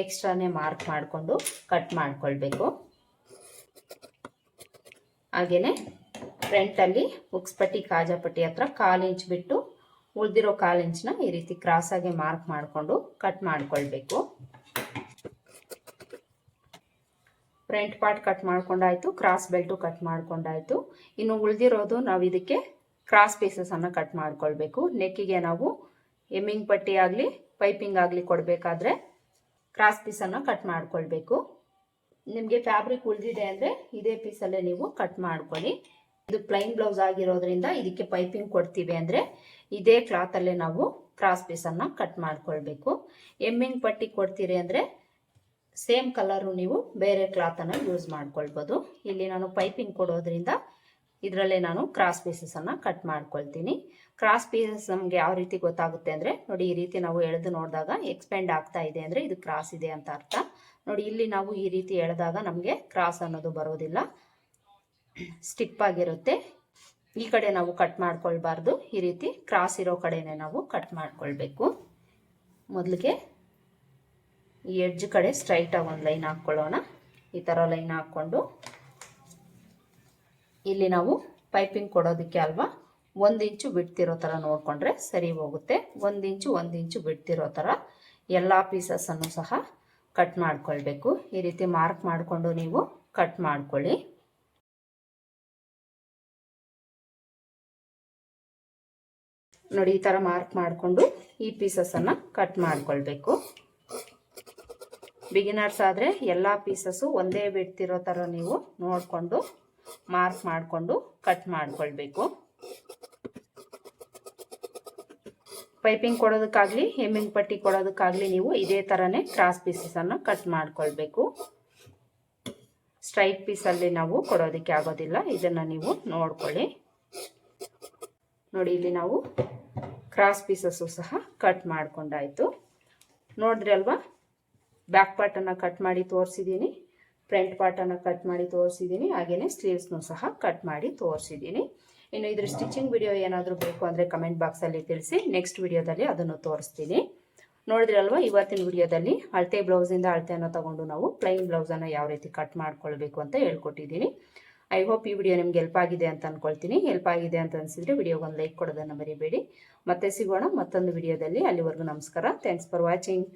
ಎಕ್ಸ್ಟ್ರಾನೇ ಮಾರ್ಕ್ ಮಾಡಿಕೊಂಡು ಕಟ್ ಮಾಡ್ಕೊಳ್ಬೇಕು. ಹಾಗೆಯೇ ಫ್ರಂಟಲ್ಲಿ ಉಕ್ಸ್ಪಟ್ಟಿ ಕಾಜಾಪಟ್ಟಿ ಹತ್ರ 1/4 ಇಂಚ್ ಬಿಟ್ಟು ಉಳಿದಿರೋ 1/4 ಇಂಚನ್ನ ಈ ರೀತಿ ಕ್ರಾಸಾಗಿ ಮಾರ್ಕ್ ಮಾಡಿಕೊಂಡು ಕಟ್ ಮಾಡ್ಕೊಳ್ಬೇಕು. ಫ್ರಂಟ್ ಪಾರ್ಟ್ ಕಟ್ ಮಾಡ್ಕೊಂಡಾಯ್ತು, ಕ್ರಾಸ್ ಬೆಲ್ಟು ಕಟ್ ಮಾಡ್ಕೊಂಡಾಯ್ತು. ಇನ್ನು ಉಳಿದಿರೋದು ನಾವು ಇದಕ್ಕೆ ಕ್ರಾಸ್ ಪೀಸಸನ್ನು ಕಟ್ ಮಾಡ್ಕೊಳ್ಬೇಕು. ನೆಕ್ಕಿಗೆ ನಾವು ಎಮ್ಮಿಂಗ್ ಪಟ್ಟಿ ಆಗಲಿ ಪೈಪಿಂಗ್ ಆಗಲಿ ಕೊಡಬೇಕಾದ್ರೆ ಕ್ರಾಸ್ ಪೀಸನ್ನು ಕಟ್ ಮಾಡ್ಕೊಳ್ಬೇಕು. ನಿಮಗೆ ಫ್ಯಾಬ್ರಿಕ್ ಉಳಿದಿದೆ ಅಂದರೆ ಇದೇ ಪೀಸಲ್ಲೇ ನೀವು ಕಟ್ ಮಾಡ್ಕೊಳ್ಳಿ. ಇದು ಪ್ಲೈನ್ ಬ್ಲೌಸ್ ಆಗಿರೋದ್ರಿಂದ ಇದಕ್ಕೆ ಪೈಪಿಂಗ್ ಕೊಡ್ತೀವಿ ಅಂದರೆ ಇದೇ ಕ್ಲಾತಲ್ಲೇ ನಾವು ಕ್ರಾಸ್ ಪೀಸನ್ನು ಕಟ್ ಮಾಡ್ಕೊಳ್ಬೇಕು. ಎಮ್ಮಿಂಗ್ ಪಟ್ಟಿ ಕೊಡ್ತೀರಿ ಅಂದರೆ ಸೇಮ್ ಕಲರು ನೀವು ಬೇರೆ ಕ್ಲಾತನ್ನು ಯೂಸ್ ಮಾಡ್ಕೊಳ್ಬೋದು. ಇಲ್ಲಿ ನಾನು ಪೈಪಿಂಗ್ ಕೊಡೋದ್ರಿಂದ ಇದರಲ್ಲೇ ನಾನು ಕ್ರಾಸ್ ಪೀಸಸನ್ನು ಕಟ್ ಮಾಡ್ಕೊಳ್ತೀನಿ. ಕ್ರಾಸ್ ಪೀಸಸ್ ನಮಗೆ ಯಾವ ರೀತಿ ಗೊತ್ತಾಗುತ್ತೆ ಅಂದರೆ ನೋಡಿ, ಈ ರೀತಿ ನಾವು ಎಳೆದು ನೋಡಿದಾಗ ಎಕ್ಸ್ಪೆಂಡ್ ಆಗ್ತಾ ಇದೆ ಅಂದರೆ ಇದು ಕ್ರಾಸ್ ಇದೆ ಅಂತ ಅರ್ಥ. ನೋಡಿ, ಇಲ್ಲಿ ನಾವು ಈ ರೀತಿ ಎಳೆದಾಗ ನಮಗೆ ಕ್ರಾಸ್ ಅನ್ನೋದು ಬರೋದಿಲ್ಲ, ಸ್ಟಿಪ್ ಆಗಿರುತ್ತೆ. ಈ ಕಡೆ ನಾವು ಕಟ್ ಮಾಡ್ಕೊಳ್ಬಾರ್ದು, ಈ ರೀತಿ ಕ್ರಾಸ್ ಇರೋ ಕಡೆನೇ ನಾವು ಕಟ್ ಮಾಡ್ಕೊಳ್ಬೇಕು. ಮೊದಲಿಗೆ ಈ ಎಡ್ಜ್ ಕಡೆ ಸ್ಟ್ರೈಟಾಗಿ ಒಂದು ಲೈನ್ ಹಾಕ್ಕೊಳ್ಳೋಣ. ಈ ಥರ ಲೈನ್ ಹಾಕ್ಕೊಂಡು ಇಲ್ಲಿ ನಾವು ಪೈಪಿಂಗ್ ಕೊಡೋದಕ್ಕೆ ಅಲ್ವಾ 1 ಇಂಚು ಬಿಡ್ತಿರೋ ಥರ ನೋಡಿಕೊಂಡ್ರೆ ಸರಿ ಹೋಗುತ್ತೆ. 1 ಇಂಚು ಬಿಡ್ತಿರೋ ಥರ ಎಲ್ಲ ಪೀಸಸ್ಸನ್ನು ಸಹ ಕಟ್ ಮಾಡ್ಕೊಳ್ಬೇಕು. ಈ ರೀತಿ ಮಾರ್ಕ್ ಮಾಡಿಕೊಂಡು ನೀವು ಕಟ್ ಮಾಡ್ಕೊಳ್ಳಿ. ನೋಡಿ, ಈ ಥರ ಮಾರ್ಕ್ ಮಾಡಿಕೊಂಡು ಈ ಪೀಸಸನ್ನು ಕಟ್ ಮಾಡ್ಕೊಳ್ಬೇಕು. ಬಿಗಿನರ್ಸ್ ಆದರೆ ಎಲ್ಲ ಪೀಸಸ್ಸು ಒಂದೇ ಬಿಡ್ತಿರೋ ಥರ ನೀವು ನೋಡಿಕೊಂಡು ಮಾರ್ಕ್ ಮಾಡಿಕೊಂಡು ಕಟ್ ಮಾಡ್ಕೊಳ್ಬೇಕು. ಪೈಪಿಂಗ್ ಕೊಡೋದಕ್ಕಾಗಲಿ ಹೆಮ್ಮಿಂಗ್ ಪಟ್ಟಿ ಕೊಡೋದಕ್ಕಾಗಲಿ ನೀವು ಇದೇ ಥರನೇ ಕ್ರಾಸ್ ಪೀಸಸನ್ನು ಕಟ್ ಮಾಡ್ಕೊಳ್ಬೇಕು. ಸ್ಟ್ರೈಟ್ ಪೀಸಲ್ಲಿ ನಾವು ಕೊಡೋದಕ್ಕೆ ಆಗೋದಿಲ್ಲ, ಇದನ್ನು ನೀವು ನೋಡ್ಕೊಳ್ಳಿ. ನೋಡಿ, ಇಲ್ಲಿ ನಾವು ಕ್ರಾಸ್ ಪೀಸಸ್ಸು ಸಹ ಕಟ್ ಮಾಡ್ಕೊಂಡಾಯಿತು. ನೋಡಿದ್ರಿ ಅಲ್ವಾ, ಬ್ಯಾಕ್ ಪಾರ್ಟನ್ನು ಕಟ್ ಮಾಡಿ ತೋರಿಸಿದ್ದೀನಿ, ಫ್ರಂಟ್ ಪಾರ್ಟನ್ನು ಕಟ್ ಮಾಡಿ ತೋರಿಸಿದ್ದೀನಿ, ಹಾಗೆಯೇ ಸ್ಲೀವ್ಸ್ನೂ ಸಹ ಕಟ್ ಮಾಡಿ ತೋರಿಸಿದ್ದೀನಿ. ಇನ್ನು ಇದ್ರ ಸ್ಟಿಚಿಂಗ್ ವಿಡಿಯೋ ಏನಾದರೂ ಬೇಕು ಅಂದರೆ ಕಮೆಂಟ್ ಬಾಕ್ಸಲ್ಲಿ ತಿಳಿಸಿ, ನೆಕ್ಸ್ಟ್ ವಿಡಿಯೋದಲ್ಲಿ ಅದನ್ನು ತೋರಿಸ್ತೀನಿ. ನೋಡಿದ್ರಲ್ವ, ಇವತ್ತಿನ ವಿಡಿಯೋದಲ್ಲಿ ಅಳತೆ ಬ್ಲೌಸಿಂದ ಅಳತೆಯನ್ನು ತಗೊಂಡು ನಾವು ಪ್ಲೈನ್ ಬ್ಲೌಸನ್ನು ಯಾವ ರೀತಿ ಕಟ್ ಮಾಡ್ಕೊಳ್ಬೇಕು ಅಂತ ಹೇಳ್ಕೊಟ್ಟಿದ್ದೀನಿ. ಐ ಹೋಪ್ ಈ ವಿಡಿಯೋ ನಿಮ್ಗೆ ಹೆಲ್ಪ್ ಆಗಿದೆ ಅಂತ ಅಂದ್ಕೊಳ್ತೀನಿ. ಹೆಲ್ಪ್ ಆಗಿದೆ ಅಂತ ಅನಿಸಿದ್ರೆ ವಿಡಿಯೋಗೊಂದು ಲೈಕ್ ಕೊಡೋದನ್ನು ಮರಿಬೇಡಿ. ಮತ್ತೆ ಸಿಗೋಣ ಮತ್ತೊಂದು ವಿಡಿಯೋದಲ್ಲಿ. ಅಲ್ಲಿವರೆಗೂ ನಮಸ್ಕಾರ. Thanks for watching.